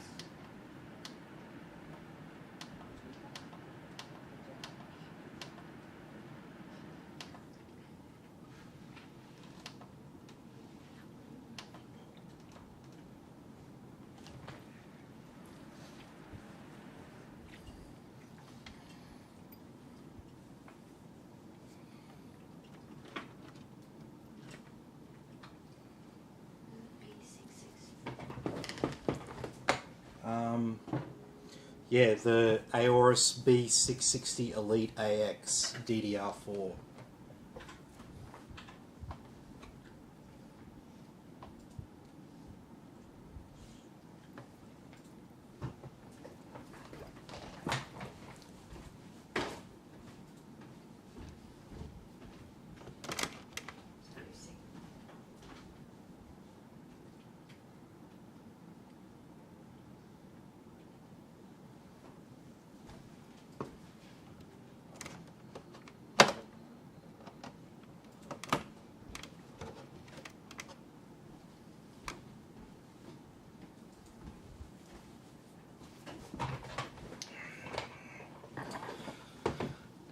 Yeah, the Aorus B660 Elite AX DDR4.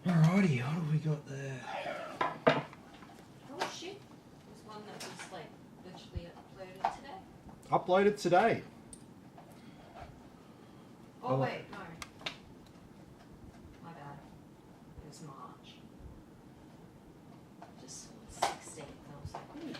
Alrighty, what have we got there? Oh shit. There's one that was like literally uploaded today. Uploaded today. Oh Oh. wait, no. My bad. It was March. Just saw 16th. I was like, ooh.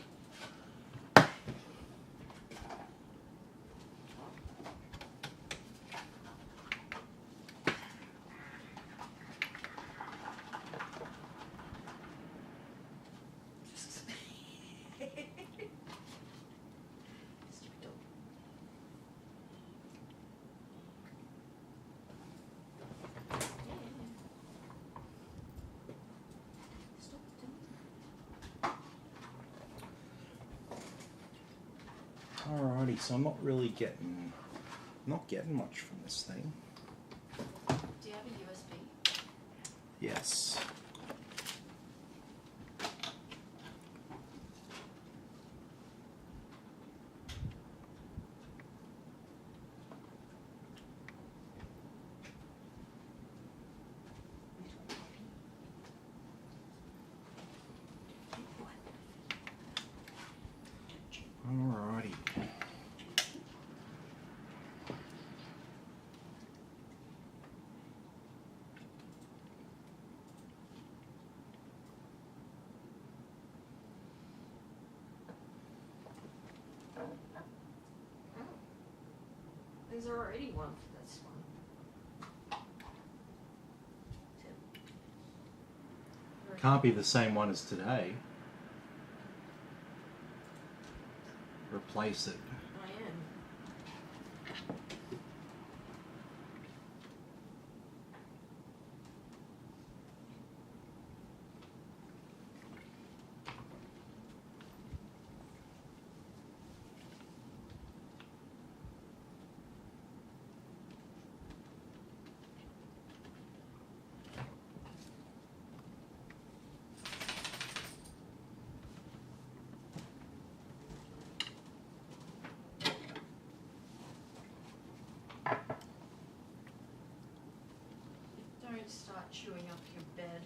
Stupid dog. Stop doing Alrighty, so I'm not really getting much from this thing. that. Do you have a USB? Yes. What? Is there already one for this one? Can't be the same one as today. Replace it. I am. Don't start chewing up your bed.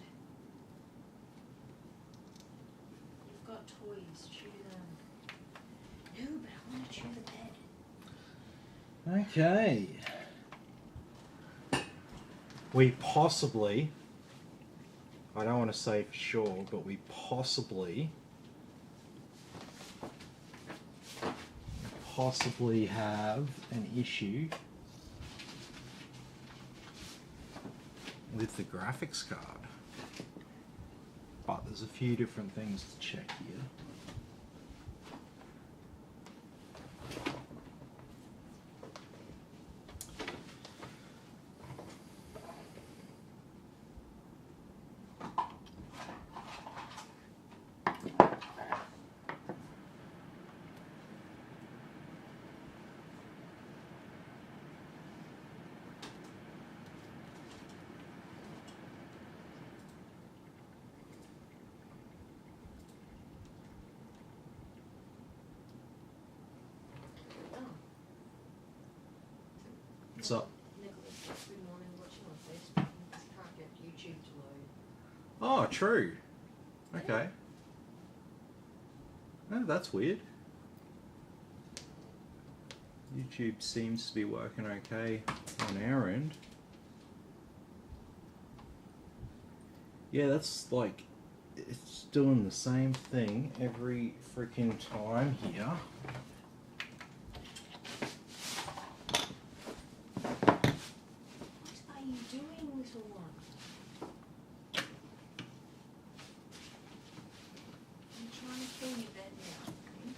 You've got toys, chew them. No, but I want to chew the bed. Okay. We possibly, I don't want to say for sure, but we possibly have an issue with the graphics card. But there's a few different things to check here. What's up? Nicholas, every morning watching on Facebook, and just can't get YouTube to load. Oh, true. Okay. Oh, that's weird. YouTube seems to be working okay on our end. Yeah, that's like, it's doing the same thing every freaking time here. What are you doing, little one? I'm trying to fill your bed now. Okay?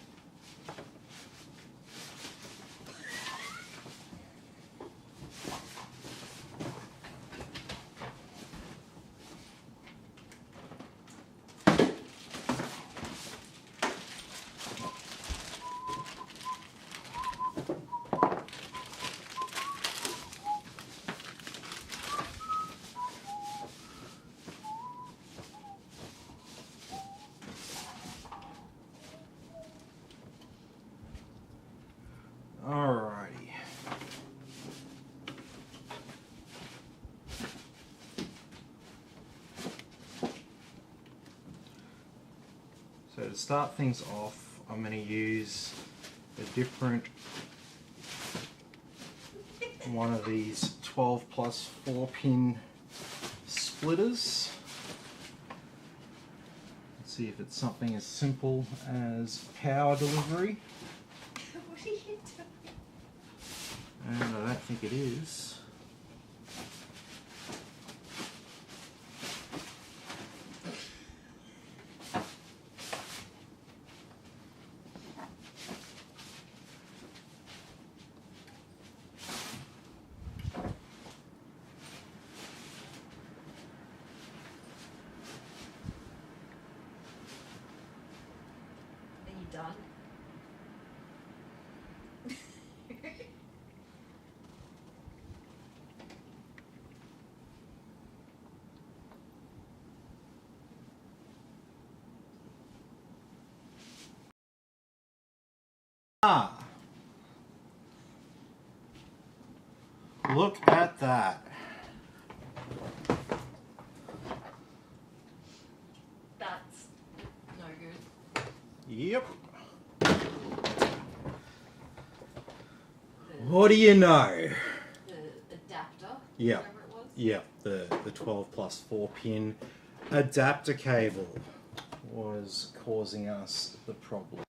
Alrighty. So to start things off, I'm going to use a different one of these 12 plus 4 pin splitters. Let's see if it's something as simple as power delivery. What are you doing? And I don't think it is. Are you done? Ah! Look at that. That's no good. Yep. What do you know? The adapter? Yeah. Whatever it was? Yep, the 12 plus 4 pin adapter cable was causing us the problem.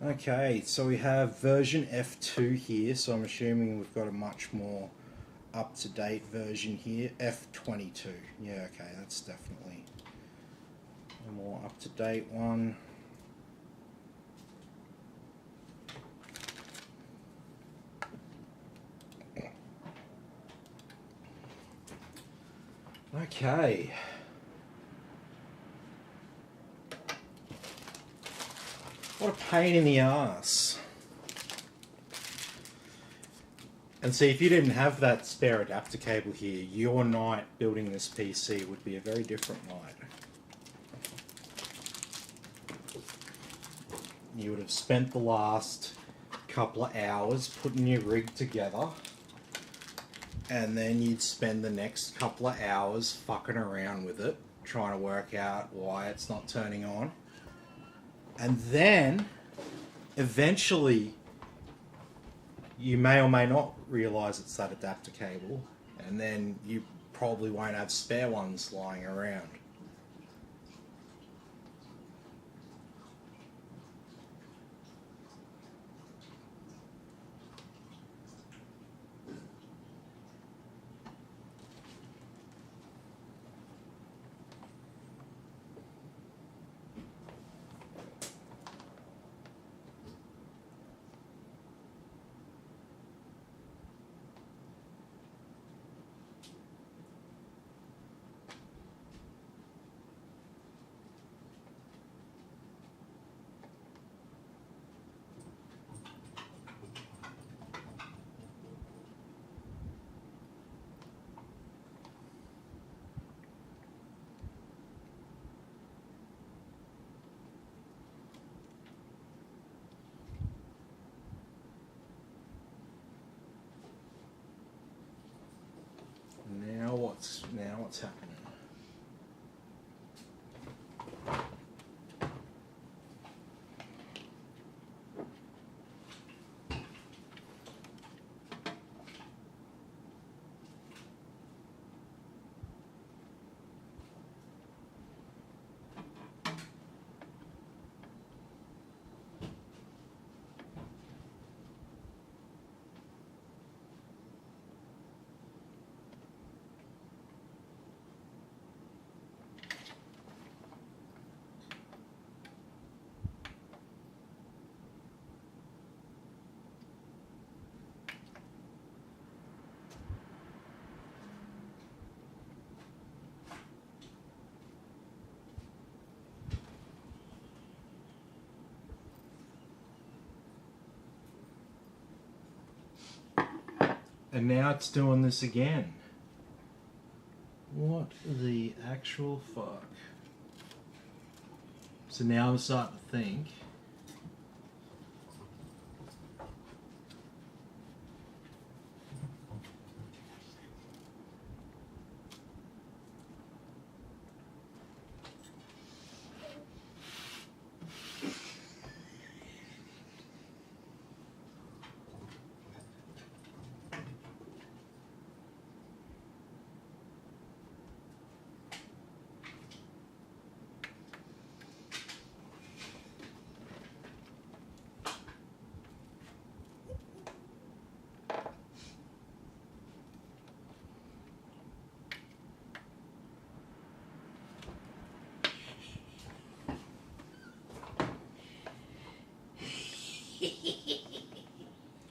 Okay, so we have version F2 here, so I'm assuming we've got a much more up-to-date version here. F22. Yeah, okay, that's definitely a more up-to-date one. Okay. What a pain in the ass. And see, if you didn't have that spare adapter cable here, your night building this PC would be a very different night. You would have spent the last couple of hours putting your rig together, and then you'd spend the next couple of hours fucking around with it, trying to work out why it's not turning on. And then, eventually, you may or may not realise it's that adapter cable, and then you probably won't have spare ones lying around. Now what's happening? And now it's doing this again. What the actual fuck? So now I'm starting to think.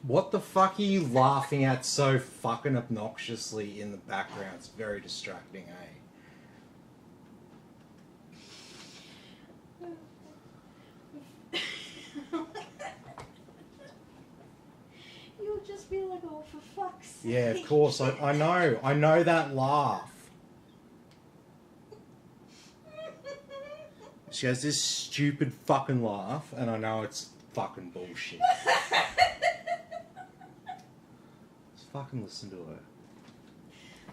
What the fuck are you laughing at so fucking obnoxiously in the background? It's very distracting, eh? You'll just be like, oh, for fuck's sake. Yeah, of course. I know that laugh. She has this stupid fucking laugh, and I know it's fucking bullshit. Just fucking listen to her.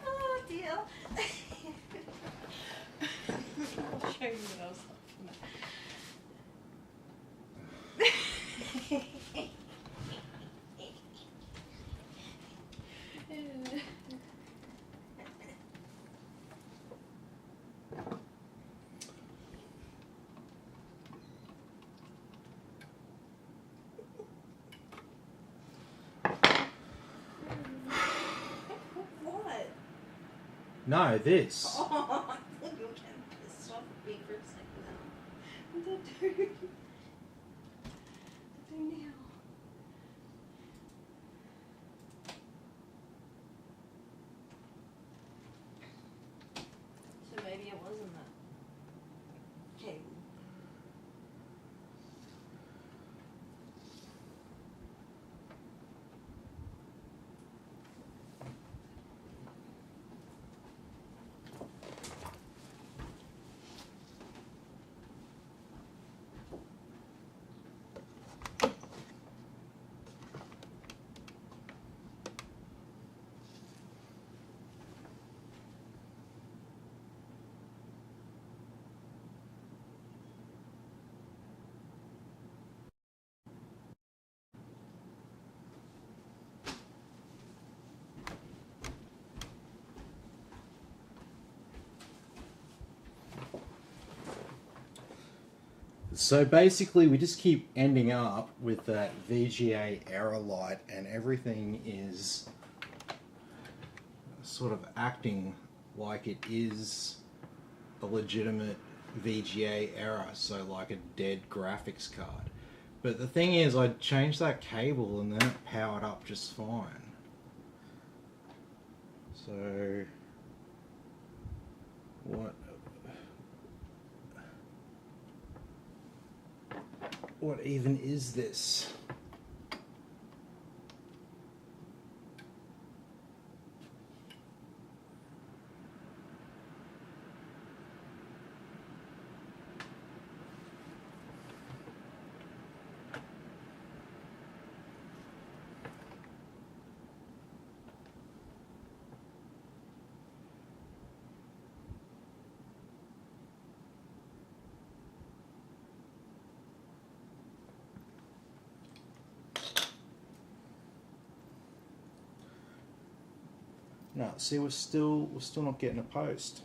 Oh dear. I'll show you what I was laughing at. No, this. Oh, I thought you were getting pissed off at me for a second now. What did I do? What do now? So maybe it wasn't that cable. So basically, we just keep ending up with that VGA error light, and everything is sort of acting like it is a legitimate VGA error, so like a dead graphics card. But the thing is, I changed that cable and then it powered up just fine. So what even is this? No, see, we're still not getting a post.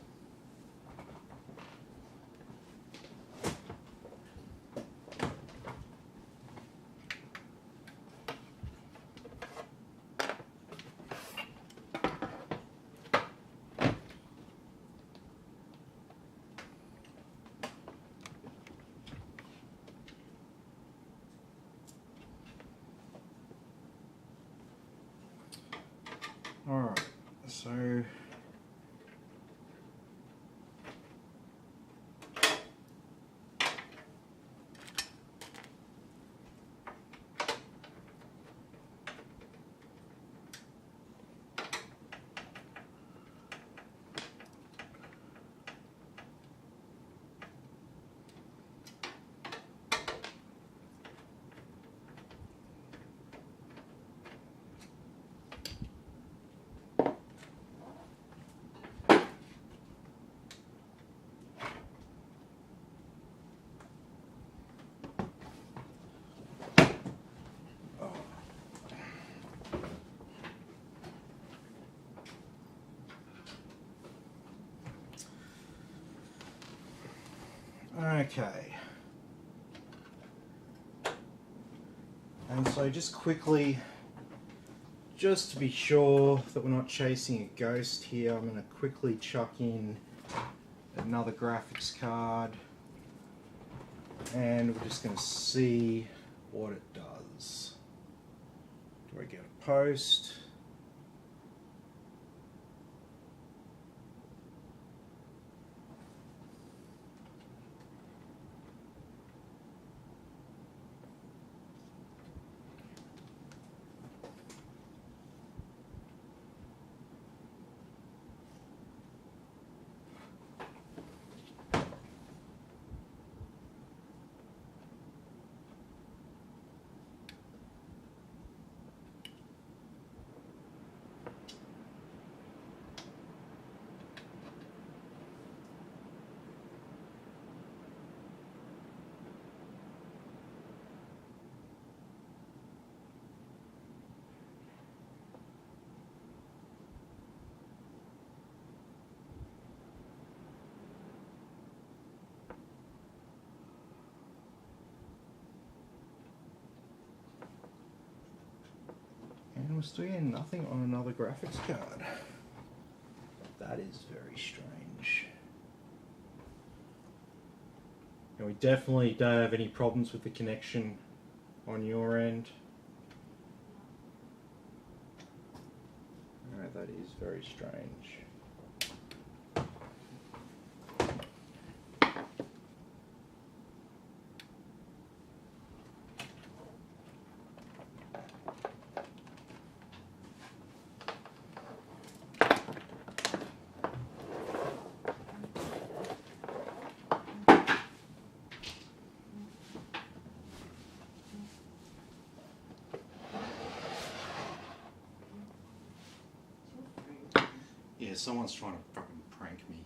All right, so. Okay. And so just quickly, just to be sure that we're not chasing a ghost here, I'm going to quickly chuck in another graphics card and we're just going to see what it does. Do I get a post? And we're still getting nothing on another graphics card. That is very strange. And we definitely don't have any problems with the connection on your end. Alright, that is very strange. Yeah, someone's trying to fucking prank me.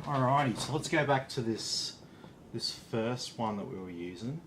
Alrighty, so let's go back to this first one that we were using.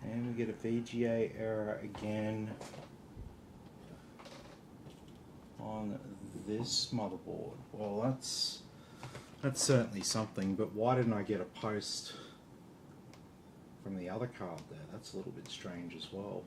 And we get a VGA error again on this motherboard. Well, that's certainly something, but why didn't I get a post from the other card there? That's a little bit strange as well.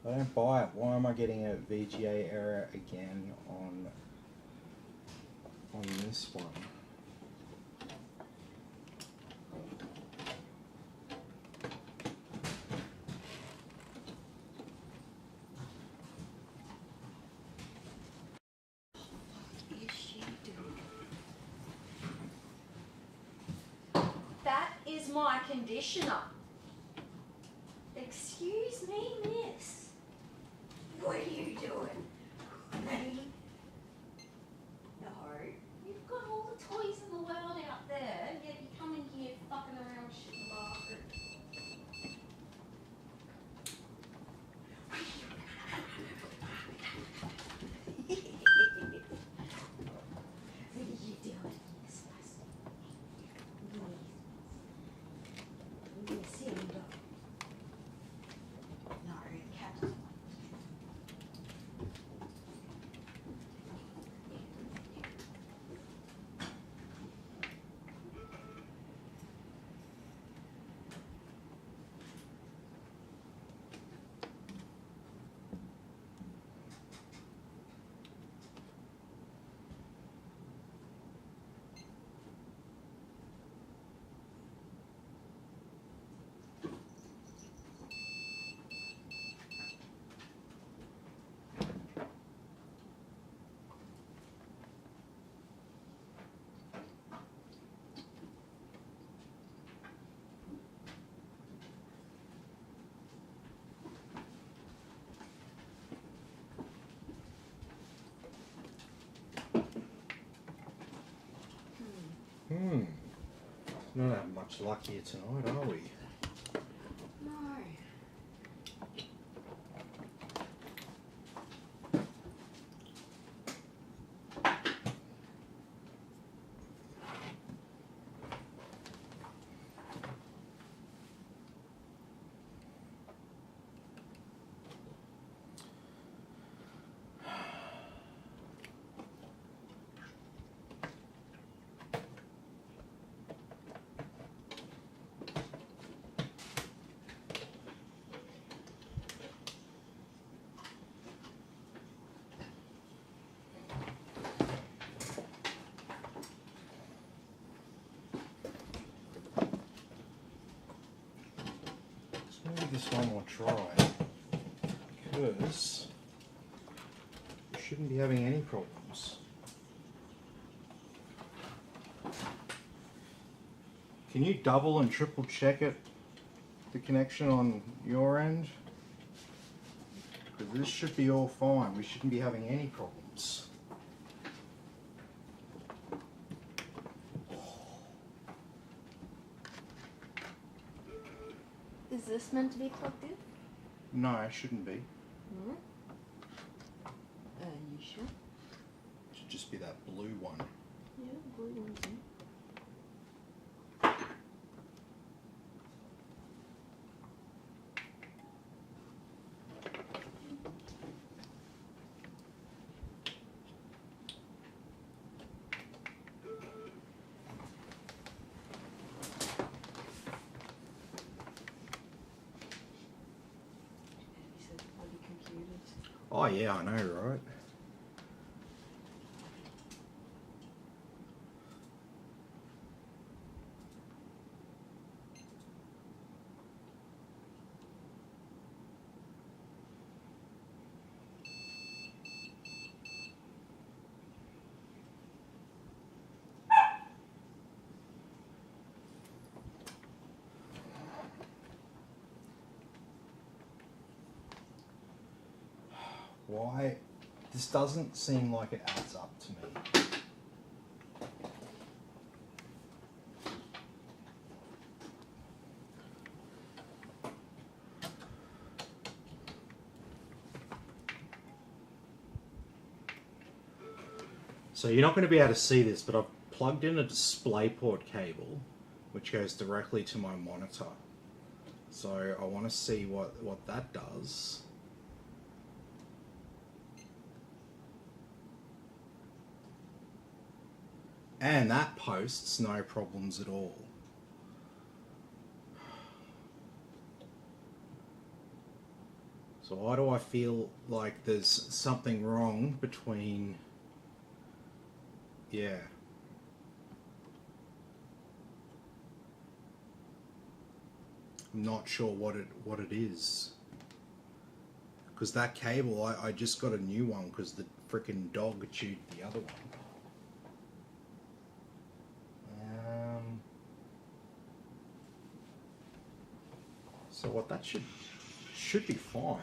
I don't buy it. Why am I getting a VGA error again on this one? What is she doing? That is my conditioner. Excuse me, miss. What are you doing? Me? No. You've got all the toys in the world out there, yet you come in here fucking around with shit in the bathroom. What are you doing? You disgusting. Yes, here we go. No, the cat doesn't like Not having much luck here tonight, are we? no. Let's give this one more try, because we shouldn't be having any problems. Can you double and triple check it, the connection on your end? Because this should be all fine. We shouldn't be having any problems. Is this meant to be plugged in? No, it shouldn't be. Hmm? You sure? It should just be that blue one. Yeah, blue one's in. Oh yeah, I know, right? Why? This doesn't seem like it adds up to me. So you're not going to be able to see this, but I've plugged in a DisplayPort cable, which goes directly to my monitor. So I want to see what that does. And that posts no problems at all. So why do I feel like there's something wrong between... Yeah. I'm not sure what it is. Because that cable, I just got a new one because the freaking dog chewed the other one. So what that should be fine.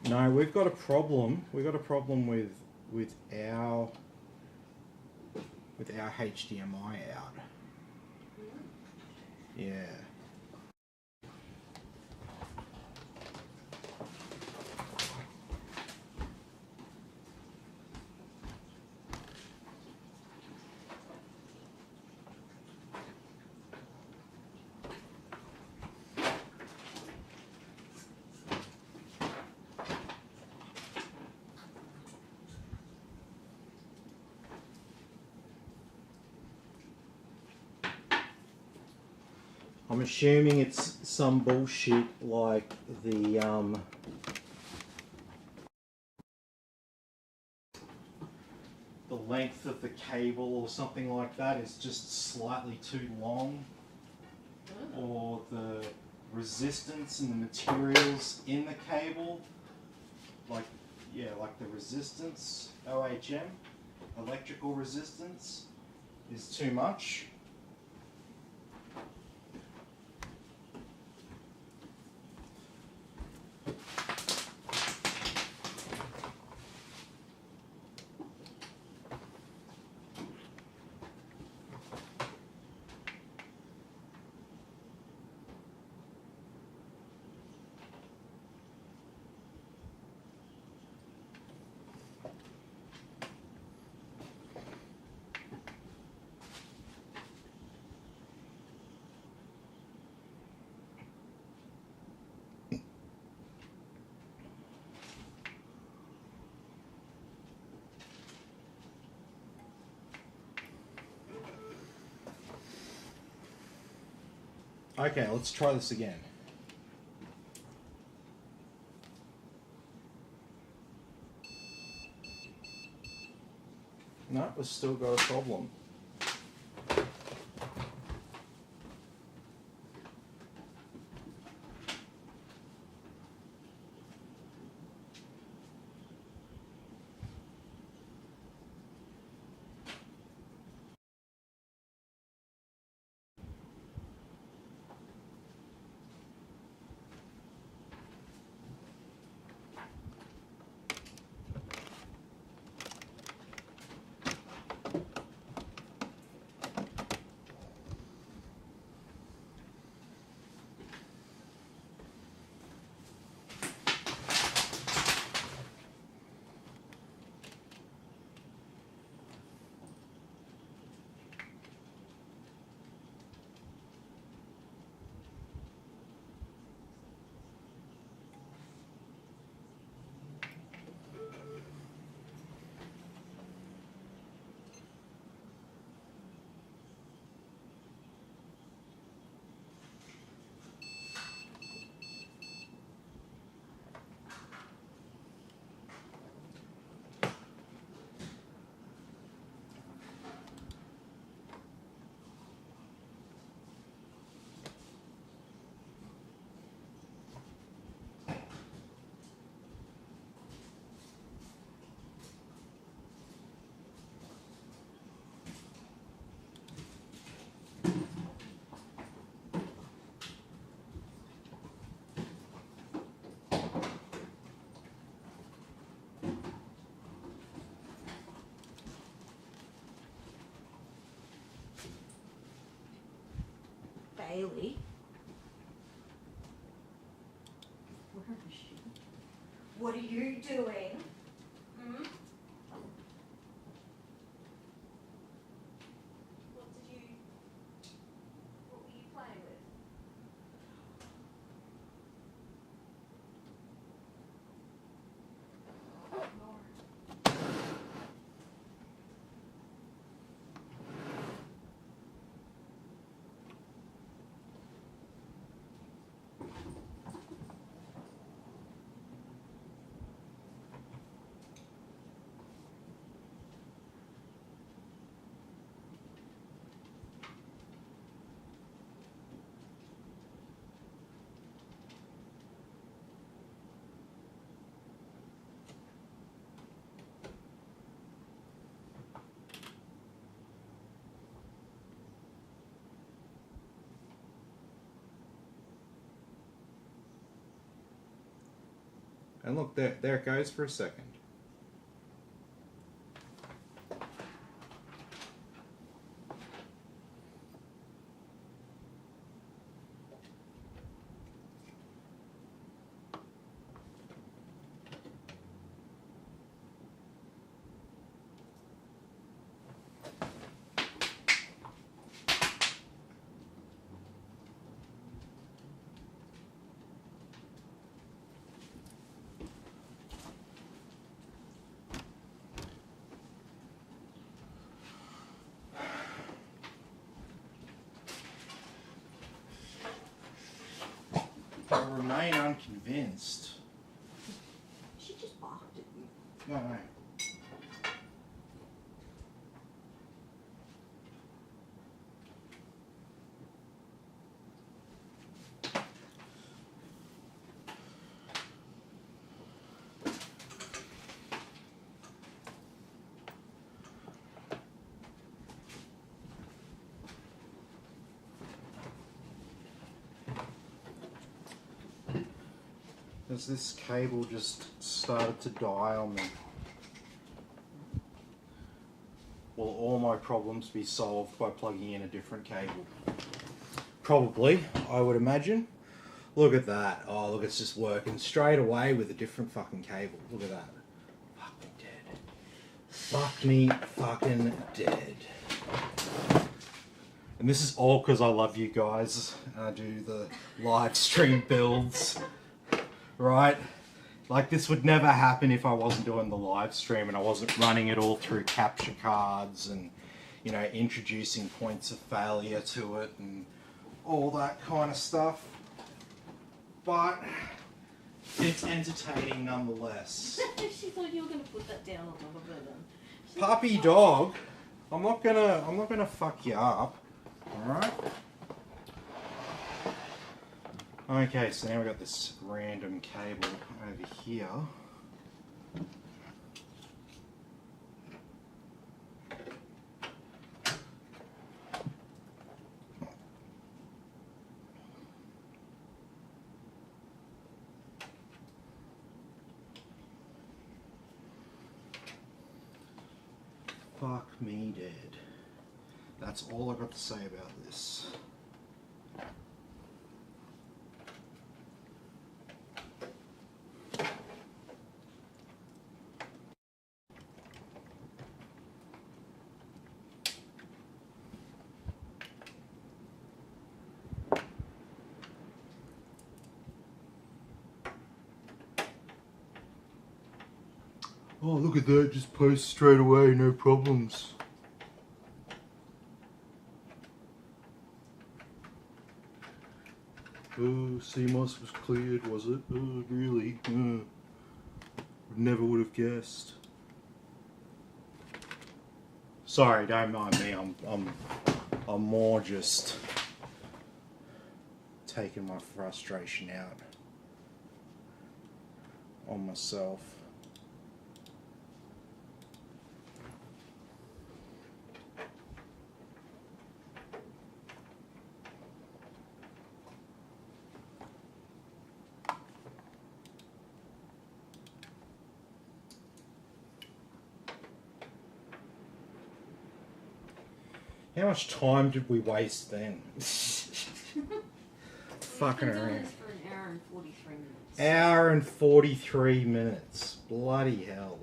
No, we've got a problem. We've got a problem with our HDMI out. Yeah. I'm assuming it's some bullshit like the length of the cable or something like that is just slightly too long, or the resistance and the materials in the cable, like the resistance, OHM, electrical resistance, is too much. Okay, let's try this again. No, we've still got a problem. Haley. Where is she? What are you doing? Hmm? What were you playing with? And look, there it goes for a second. I remain unconvinced. She just barked at you. No, no. As this cable just started to die on me. Will all my problems be solved by plugging in a different cable? Probably, I would imagine. Look at that. Oh, look, it's just working straight away with a different fucking cable. Look at that. Fuck me dead. Fuck me fucking dead. And this is all because I love you guys. I do the live stream builds. Right? Like, this would never happen if I wasn't doing the live stream and I wasn't running it all through capture cards and, you know, introducing points of failure to it and all that kind of stuff. But it's entertaining nonetheless. She thought you were going to put that down on top of her then. Puppy dog, I'm not gonna fuck you up. Alright? Okay, so now we've got this random cable over here. Fuck me dead. That's all I got to say about this. Oh, look at that, just post straight away, no problems. Oh, CMOS was cleared, was it? Oh, really? Never would have guessed. Sorry, don't mind me, I'm more just taking my frustration out on myself. How much time did we waste then? fucking We've been doing around. this for an hour and 43 minutes. Hour and 43 minutes. Bloody hell.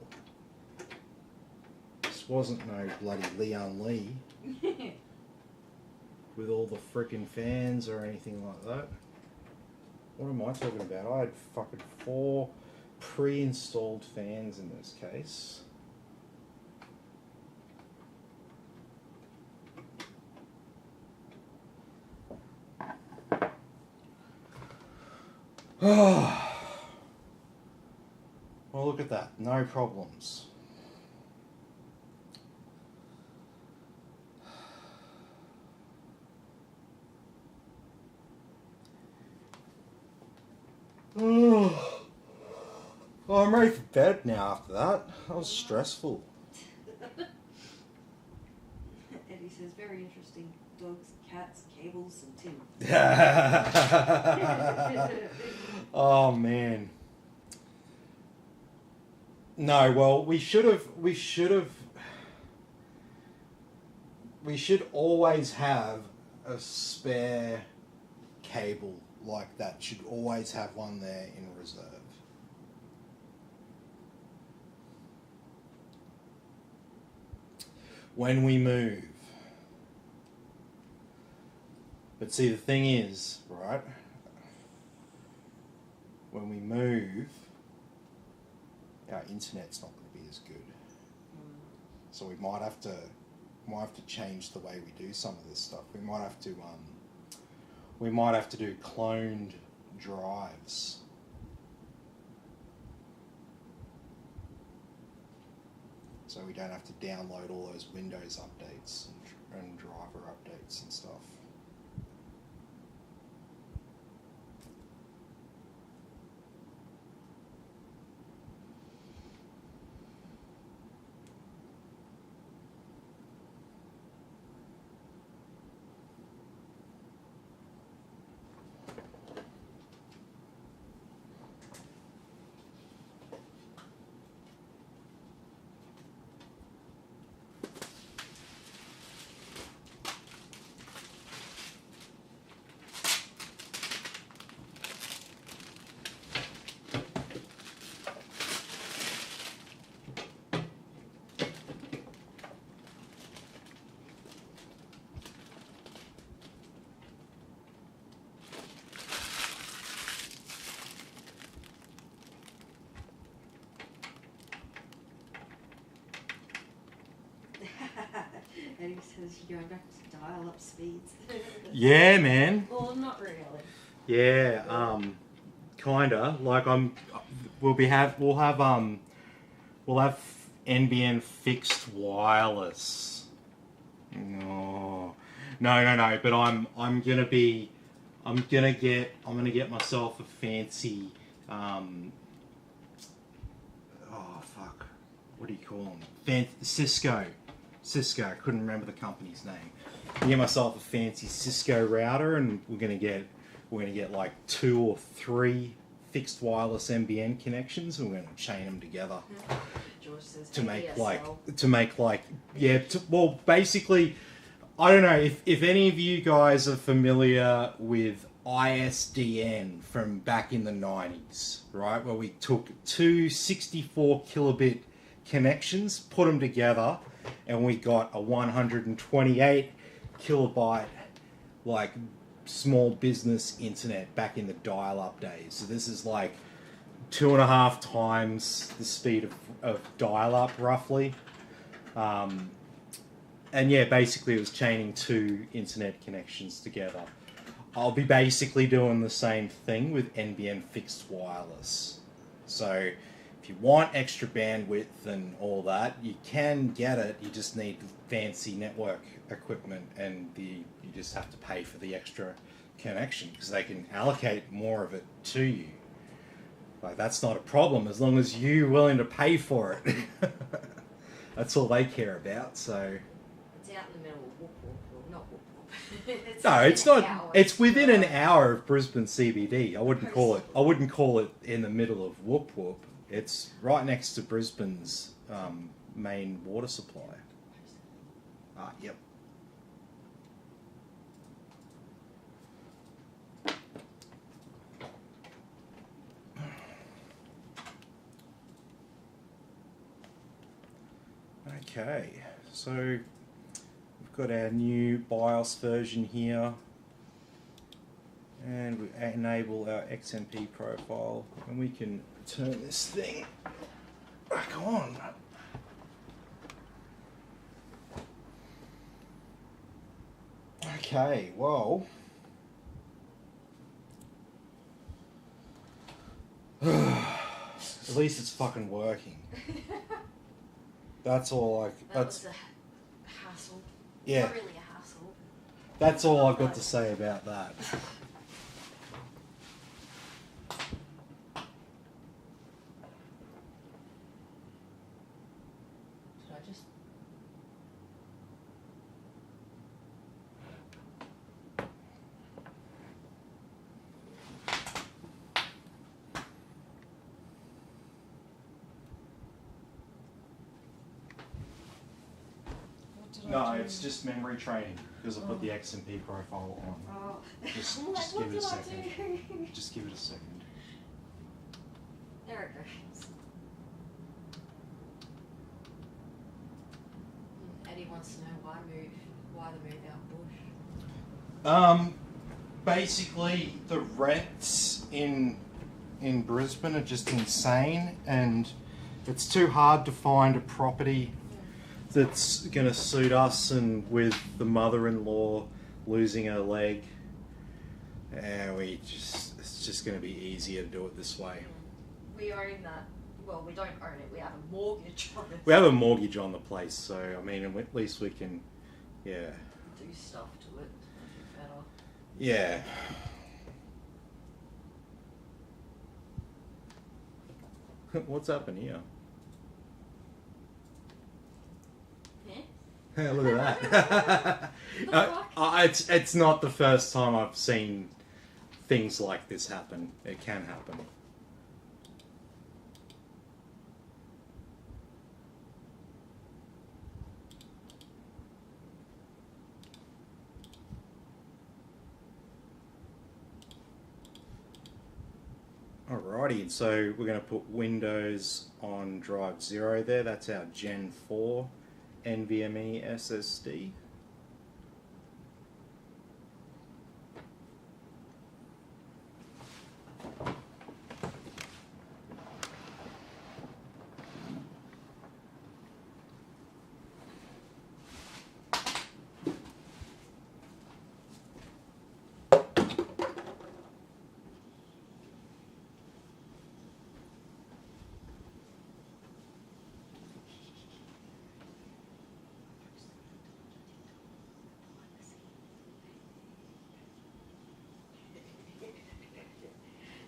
This wasn't no bloody Leon Lee with all the freaking fans or anything like that. What am I talking about? I had fucking 4 pre-installed fans in this case. Oh. Well, look at that. No problems. Oh, I'm ready for bed now after that. That was stressful. Eddie says, very interesting. Dogs, cats, cables, and tin. Oh, man. No, well, we should always have a spare cable like that. Should always have one there in reserve. When we move. But see, the thing is, right, when we move, our internet's not going to be as good. So we might have to change the way we do some of this stuff. We might have to do cloned drives. So we don't have to download all those Windows updates and driver updates and stuff. Eddie says you're going back to dial-up speeds. Yeah, man. Well, not really. Yeah, kinda. Like we'll have NBN fixed wireless. No. But I'm gonna get myself a fancy. Oh fuck! What do you call them? Cisco. I couldn't remember the company's name. Get myself a fancy Cisco router, and we're gonna get like 2 or 3 fixed wireless NBN connections, and we're gonna chain them together George says to make ADSL. well, basically, I don't know if any of you guys are familiar with ISDN from back in the 90s, right? Where we took 2 64 kilobit connections, put them together, and we got a 128 kilobyte, like, small business internet back in the dial-up days. So this is like 2.5 times the speed of dial-up, roughly. And yeah, basically it was chaining 2 internet connections together. I'll be basically doing the same thing with NBN fixed wireless. So if you want extra bandwidth and all that, you can get it. You just need fancy network equipment, and you just have to pay for the extra connection because they can allocate more of it to you. Like, that's not a problem as long as you're willing to pay for it. That's all they care about. So It's out in the middle of Whoop Whoop, well, not Whoop Whoop. no, it's within not. an hour. It's within an hour of Brisbane CBD. I wouldn't call it in the middle of Whoop Whoop. It's right next to Brisbane's main water supply. Yep. Okay, so we've got our new BIOS version here, and we enable our XMP profile, and we can turn this thing back on. Okay, well, at least it's fucking working. That's all I. That was a hassle. Yeah. Not really a hassle. That's all I've got to say about that. Should I just... What did I No, do? it's just memory training because I put the XMP profile on. Oh. Just I'm like, give what it a did I second. do? Just give it a second. There it goes. Eddie wants to know why the move out bush. Basically, the rents in Brisbane are just insane, and it's too hard to find a property that's going to suit us. And with the mother-in-law losing her leg, it's just going to be easier to do it this way. We own that. Well, we don't own it. We have a mortgage on it. We have a mortgage on the place, so I mean, at least we can, yeah. Do stuff to it to make it better. Yeah. What's happened here? Yeah? Look at that. It's not the first time I've seen things like this happen. It can happen. Alrighty, and so we're going to put Windows on drive 0 there. That's our Gen 4 NVMe SSD.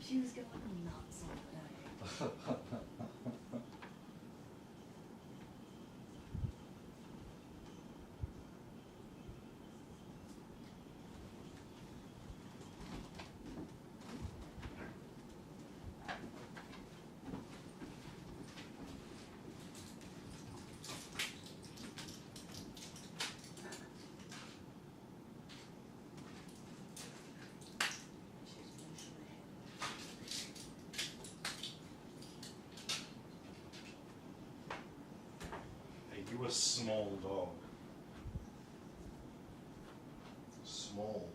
She was going nuts on that. You a small dog. Small.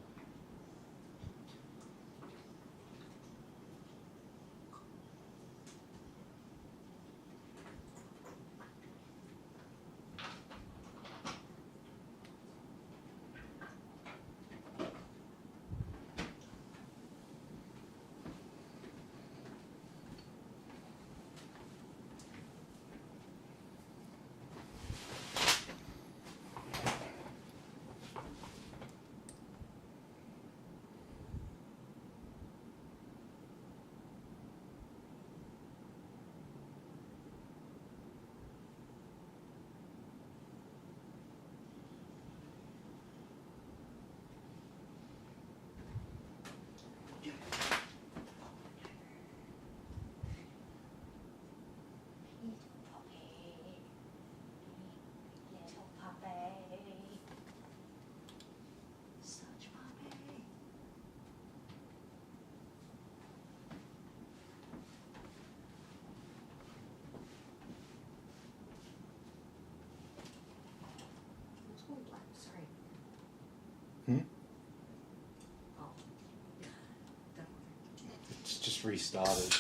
just restarted.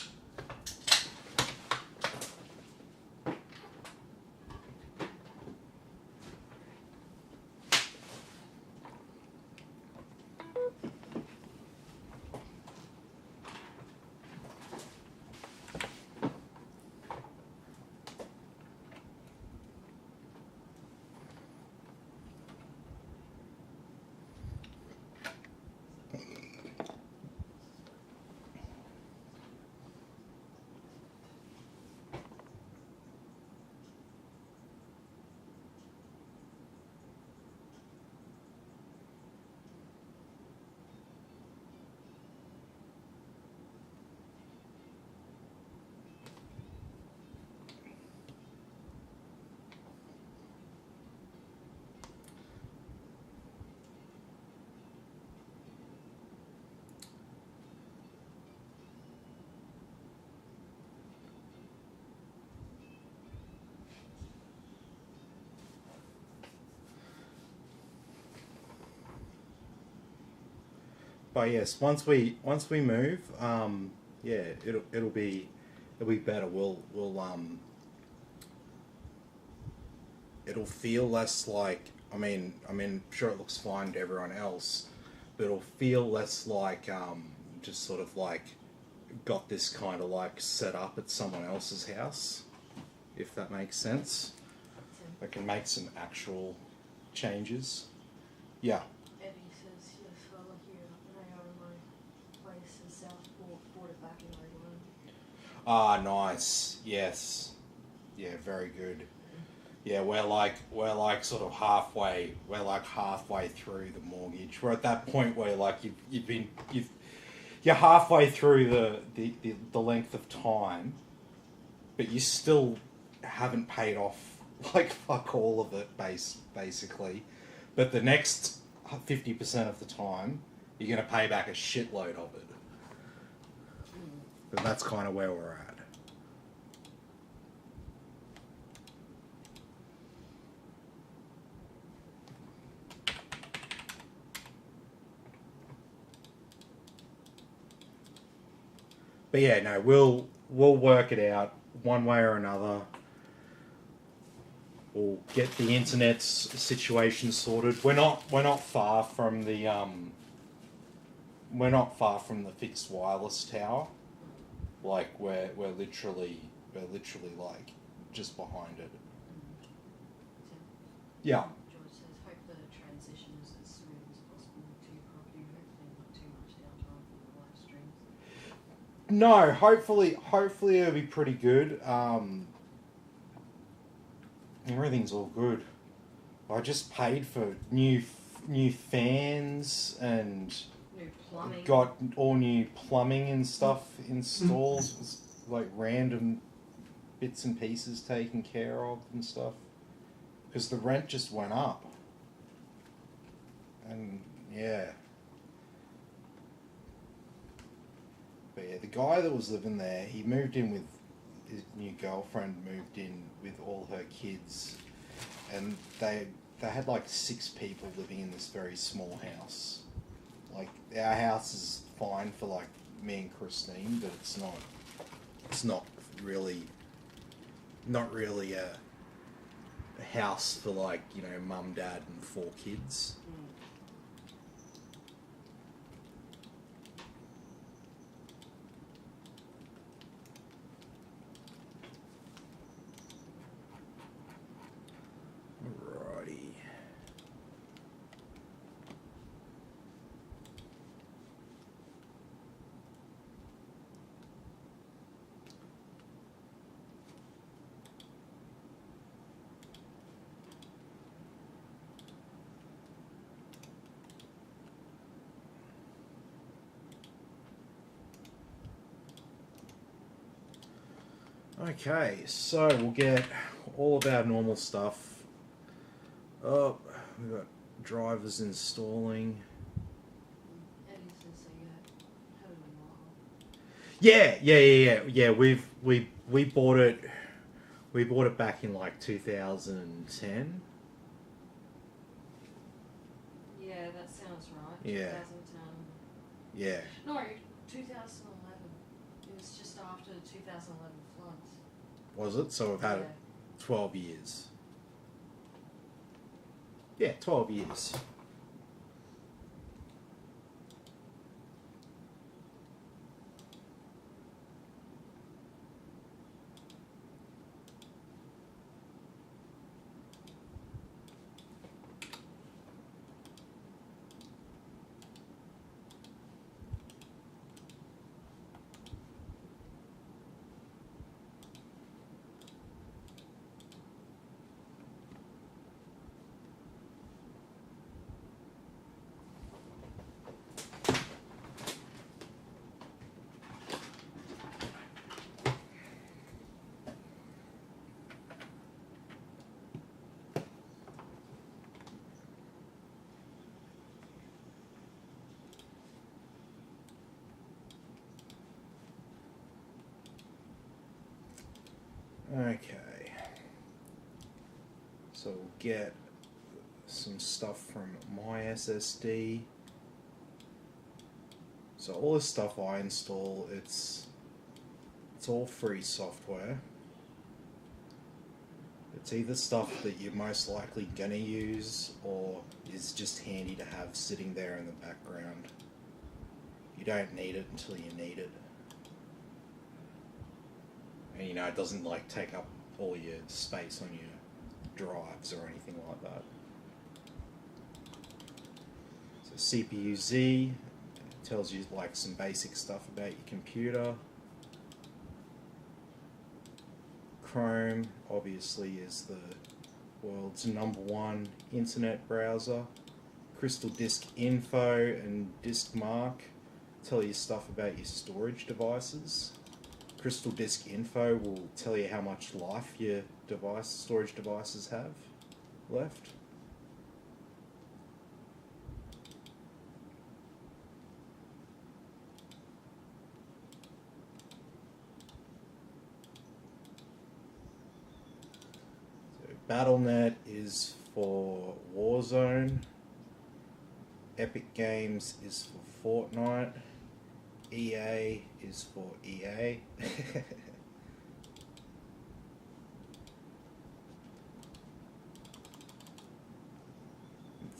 But yes, once we move, yeah, it'll be better. It'll feel less like, I'm sure it looks fine to everyone else, but it'll feel less like just sort of like got this kind of like set up at someone else's house, if that makes sense. I can make some actual changes. Yeah. Eddie says, yes, fella here, and I own my place in Southport, bought it back in 01. Ah, nice. Yes. Yeah, very good. Yeah, we're like sort of halfway. We're like halfway through the mortgage. We're at that point where like you're halfway through the length of time, but you still haven't paid off like fuck all of it basically. But the next 50% of the time, you're going to pay back a shitload of it. But that's kind of where we're at. But yeah, no, we'll work it out one way or another. We'll get the internet situation sorted. We're not far from the fixed wireless tower. Like we're literally like just behind it. Yeah. George says, hope the transition is as smooth as possible to your property. Hopefully not too much downtime for the live streams. No, hopefully it'll be pretty good. Everything's all good. I just paid for new fans and New plumbing. got all new plumbing and stuff installed. It's like random bits and pieces taken care of and stuff. Because the rent just went up. And yeah. But yeah, the guy that was living there, he moved in with his new girlfriend, moved in with all her kids, and they had like 6 people living in this very small house. Like our house is fine for like me and Christine, but it's not really a house for like, you know, mum, dad and 4 kids. Alrighty. Okay, so we'll get all of our normal stuff. Oh, we've got drivers installing. Eddie says, so you had it a while. Yeah. We bought it. We bought it back in like 2010. Yeah, that sounds right. Yeah. 2010. Yeah. No, 2011. after the 2011 floods. Was it? So we've had Yeah. it 12 years. Yeah, 12 years. Okay. So we'll get some stuff from my SSD. So all this stuff I install, it's all free software. It's either stuff that you're most likely gonna use or is just handy to have sitting there in the background. You don't need it until you need it. And you know, it doesn't like take up all your space on your drives or anything like that. So CPU Z tells you like some basic stuff about your computer. Chrome obviously is the world's #1 internet browser. Crystal Disk Info and Disk Mark tell you stuff about your storage devices. Crystal Disk Info will tell you how much life your storage devices have left. So Battle.net is for Warzone. Epic Games is for Fortnite. EA is for EA.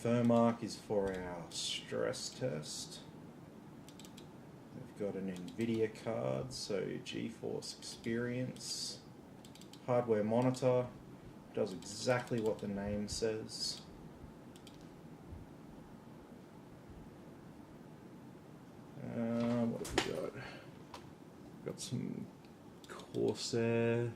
Thermark is for our stress test. We've got an NVIDIA card, so GeForce Experience. Hardware monitor, does exactly what the name says. What have we got? Got some Corsair.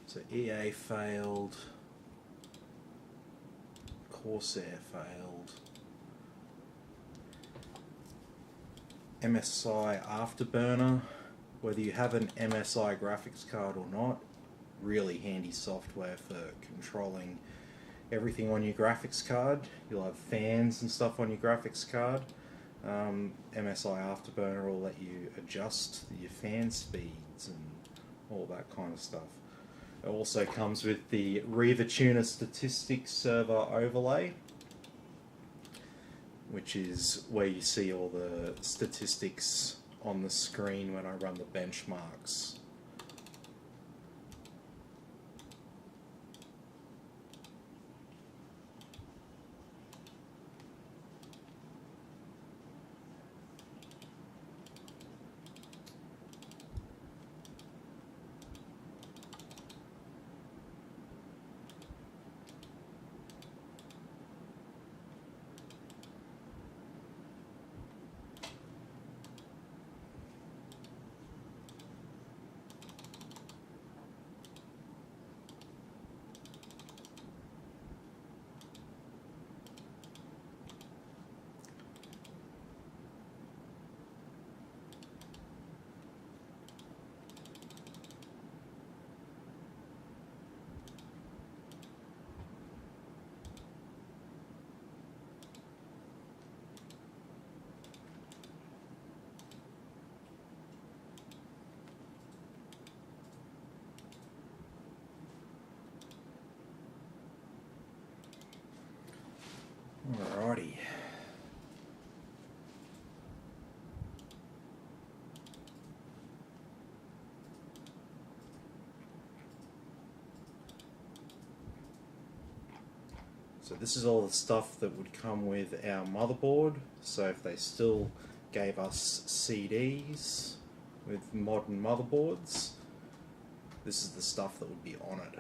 So EA failed, Corsair failed, MSI Afterburner, whether you have an MSI graphics card or not, really handy software for controlling everything on your graphics card. You'll have fans and stuff on your graphics card. MSI Afterburner will let you adjust your fan speeds and all that kind of stuff. It also comes with the Riva Tuner Statistics Server overlay, which is where you see all the statistics on the screen when I run the benchmarks. So this is all the stuff that would come with our motherboard. So if they still gave us CDs with modern motherboards, this is the stuff that would be on it.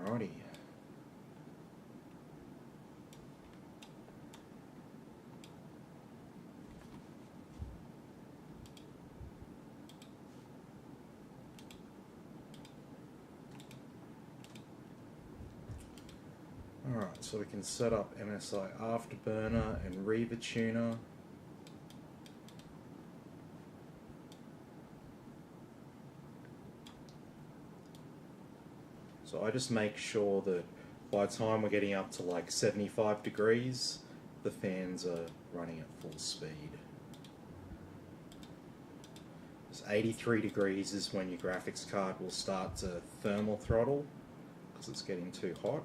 Alrighty. Alright, so we can set up MSI Afterburner and Reaver Tuner. So I just make sure that by the time we're getting up to like 75 degrees, the fans are running at full speed. 83 degrees is when your graphics card will start to thermal throttle because it's getting too hot.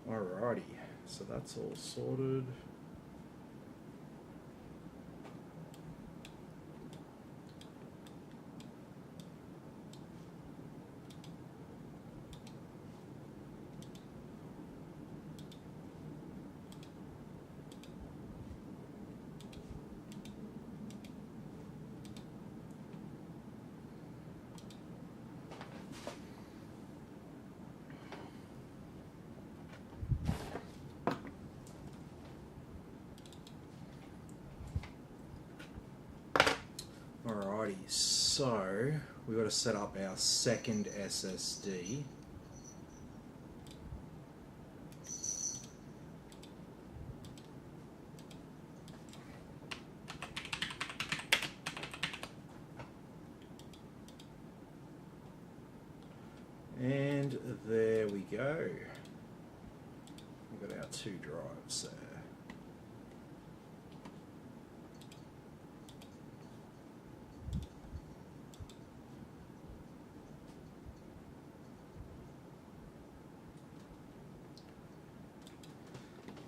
Alrighty, so that's all sorted. Alrighty, so we've got to set up our second SSD. And there we go. We've got our two drives there.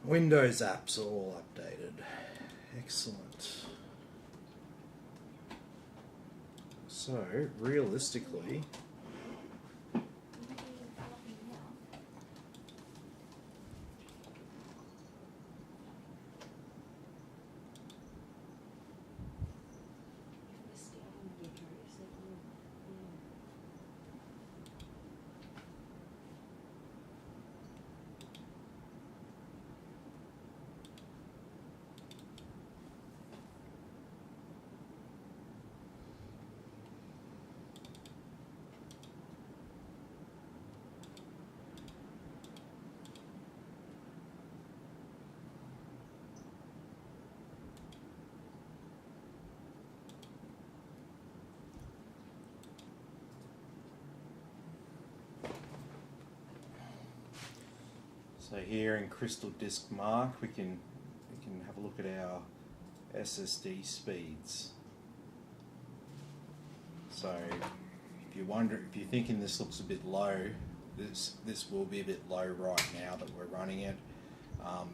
Windows apps are all updated. Excellent. So, realistically, so here in Crystal Disk Mark, we can have a look at our SSD speeds. So if you're thinking this looks a bit low, this will be a bit low right now that we're running it,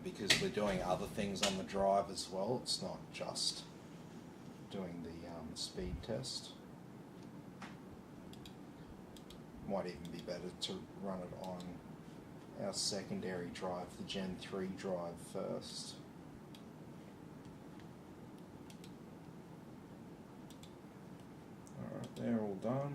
because we're doing other things on the drive as well. It's not just doing the speed test. Might even be better to run it on our secondary drive, the Gen 3 drive first. Alright, they're all done.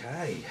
Okay.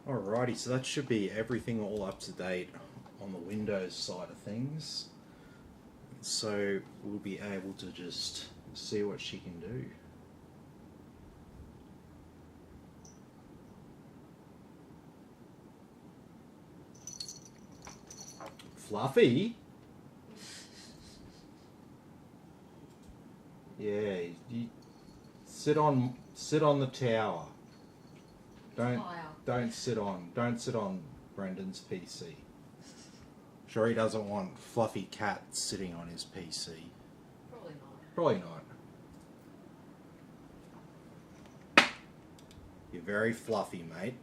Alrighty, so that should be everything all up to date on the Windows side of things. So we'll be able to just see what she can do. Fluffy? Yeah, you sit on the tower. Don't sit on Brendan's PC. Sure, he doesn't want fluffy cat sitting on his PC. Probably not. Probably not. You're very fluffy, mate.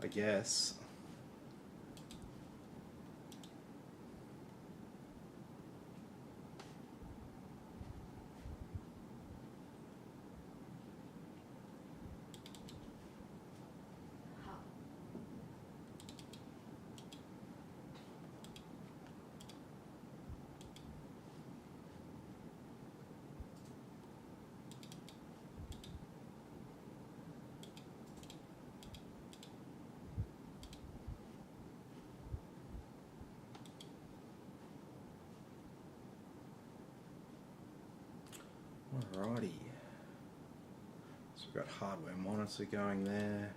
I guess. Alrighty. So we've got hardware monitor going there.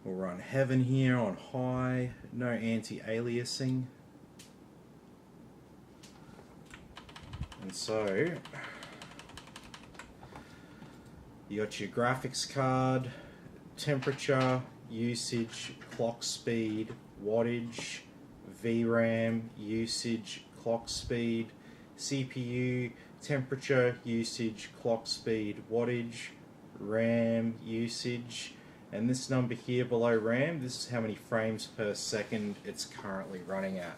We'll run Heaven here on high, no anti-aliasing. And so you got your graphics card, temperature, usage, clock speed, wattage, VRAM, usage, clock speed, CPU, temperature, usage, clock speed, wattage, RAM, usage, and this number here below RAM, this is how many frames per second it's currently running at.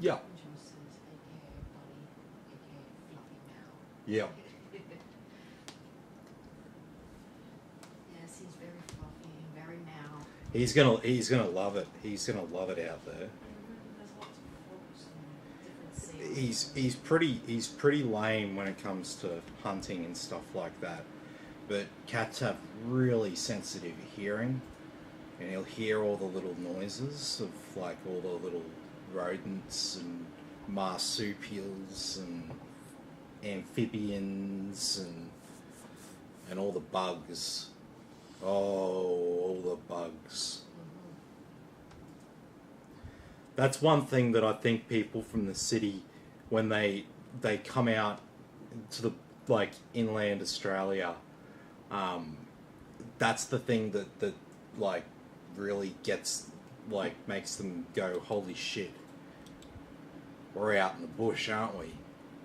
Yeah. Jules says, aka Buddy, aka Fluffy Mal. Yeah. Yes, he's very fluffy and very Mal. He's gonna love it. He's gonna love it out there. There's lots of frogs and different seals. He's pretty lame when it comes to hunting and stuff like that. But cats have really sensitive hearing, and he'll hear all the little noises of like all the little rodents and marsupials and amphibians and all the bugs. Oh, all the bugs. That's one thing that I think people from the city, when they come out to the like inland Australia, that's the thing that like really gets like makes them go, holy shit, we're out in the bush, aren't we?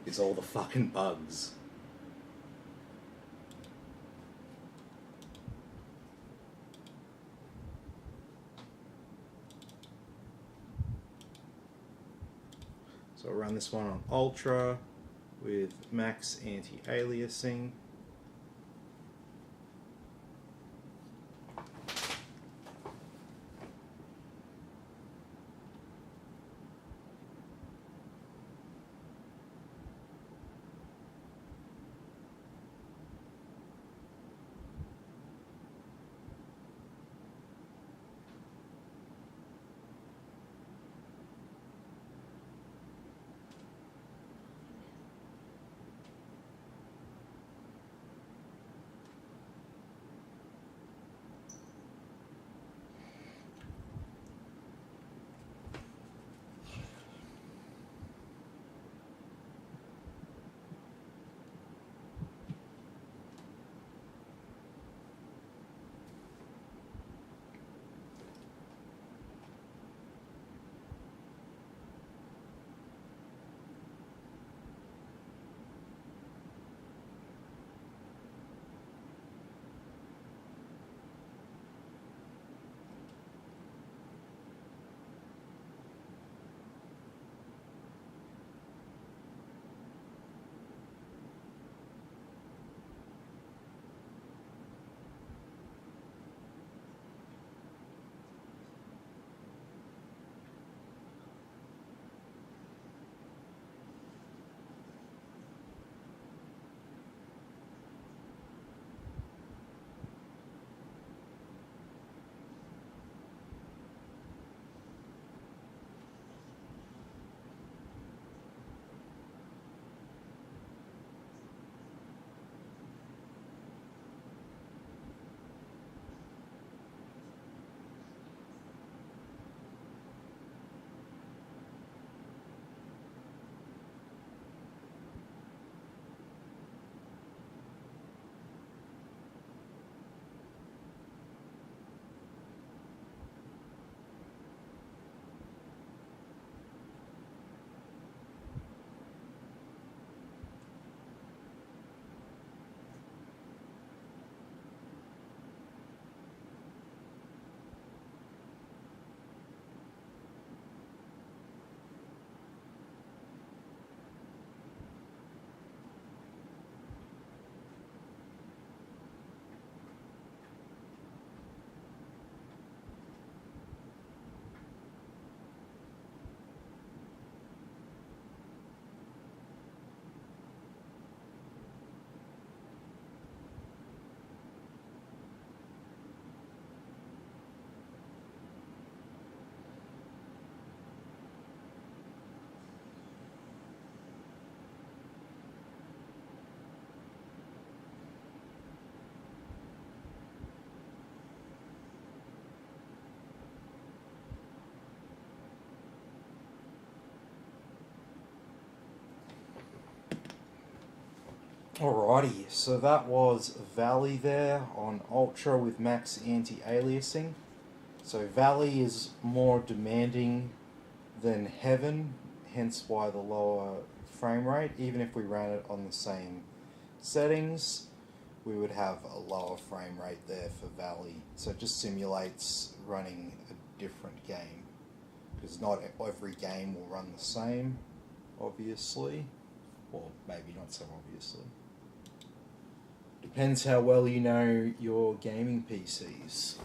It's all the fucking bugs. So I'll run this one on Ultra with max anti-aliasing. Alrighty, so that was Valley there on Ultra with max anti-aliasing. So Valley is more demanding than Heaven, hence why the lower frame rate. Even if we ran it on the same settings, we would have a lower frame rate there for Valley. So it just simulates running a different game. because not every game will run the same, obviously, or maybe not so obviously. Depends how well you know your gaming PCs.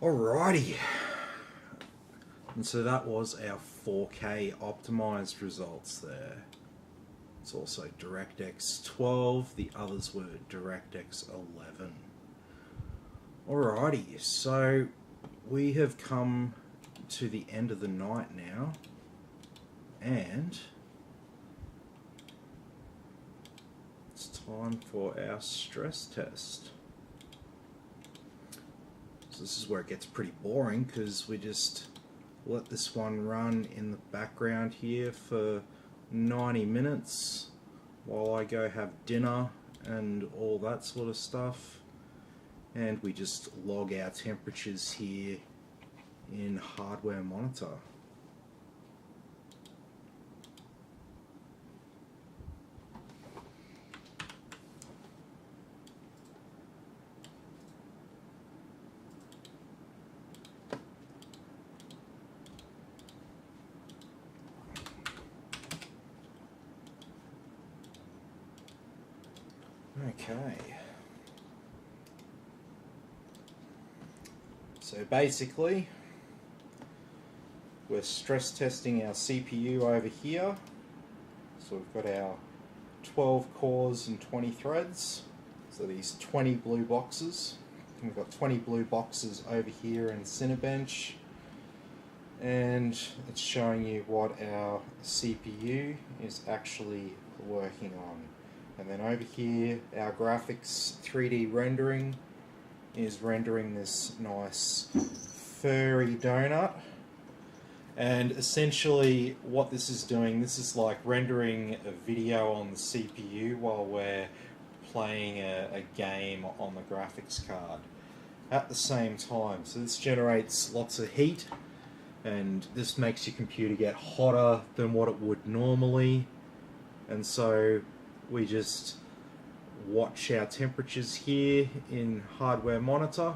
Alrighty, and so that was our 4K optimized results there. It's also DirectX 12, the others were DirectX 11. Alrighty, so we have come to the end of the night now, and it's time for our stress test. So this is where it gets pretty boring, because we just let this one run in the background here for 90 minutes while I go have dinner and all that sort of stuff. And we just log our temperatures here in hardware monitor. Okay. So basically, we're stress testing our CPU over here. So we've got our 12 cores and 20 threads. So these 20 blue boxes. And we've got 20 blue boxes over here in Cinebench. And it's showing you what our CPU is actually working on. And then over here, our graphics 3D rendering is rendering this nice furry donut. And essentially what this is doing, this is like rendering a video on the CPU while we're playing a game on the graphics card at the same time. So this generates lots of heat, and this makes your computer get hotter than what it would normally. And so we just watch our temperatures here in hardware monitor.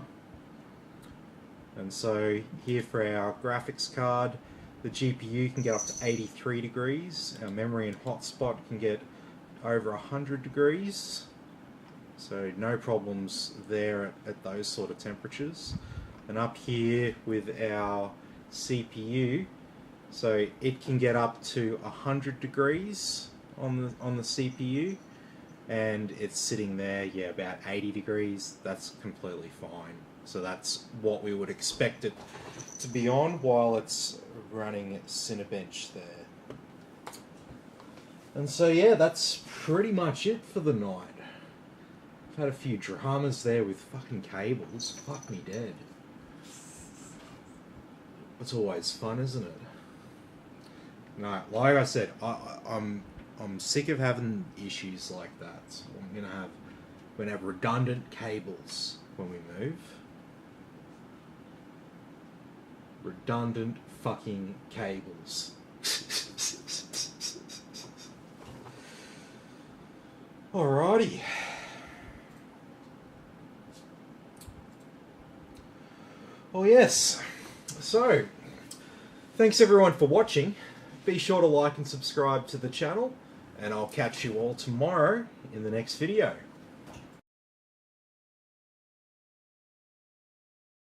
And so here for our graphics card, the GPU can get up to 83 degrees. Our memory and hotspot can get over 100 degrees. So no problems there at those sort of temperatures. And up here with our CPU, so it can get up to 100 degrees on the CPU, and it's sitting there, yeah, about 80 degrees. That's completely fine. So that's what we would expect it to be on while it's running Cinebench there. And so yeah, that's pretty much it for the night. I've had a few dramas there with fucking cables. Fuck me dead. It's always fun, isn't it? No, like I said, I'm sick of having issues like that. So we're gonna have redundant cables when we move. Redundant fucking cables. Alrighty. Oh yes. So, thanks everyone for watching. Be sure to like and subscribe to the channel, and I'll catch you all tomorrow in the next video.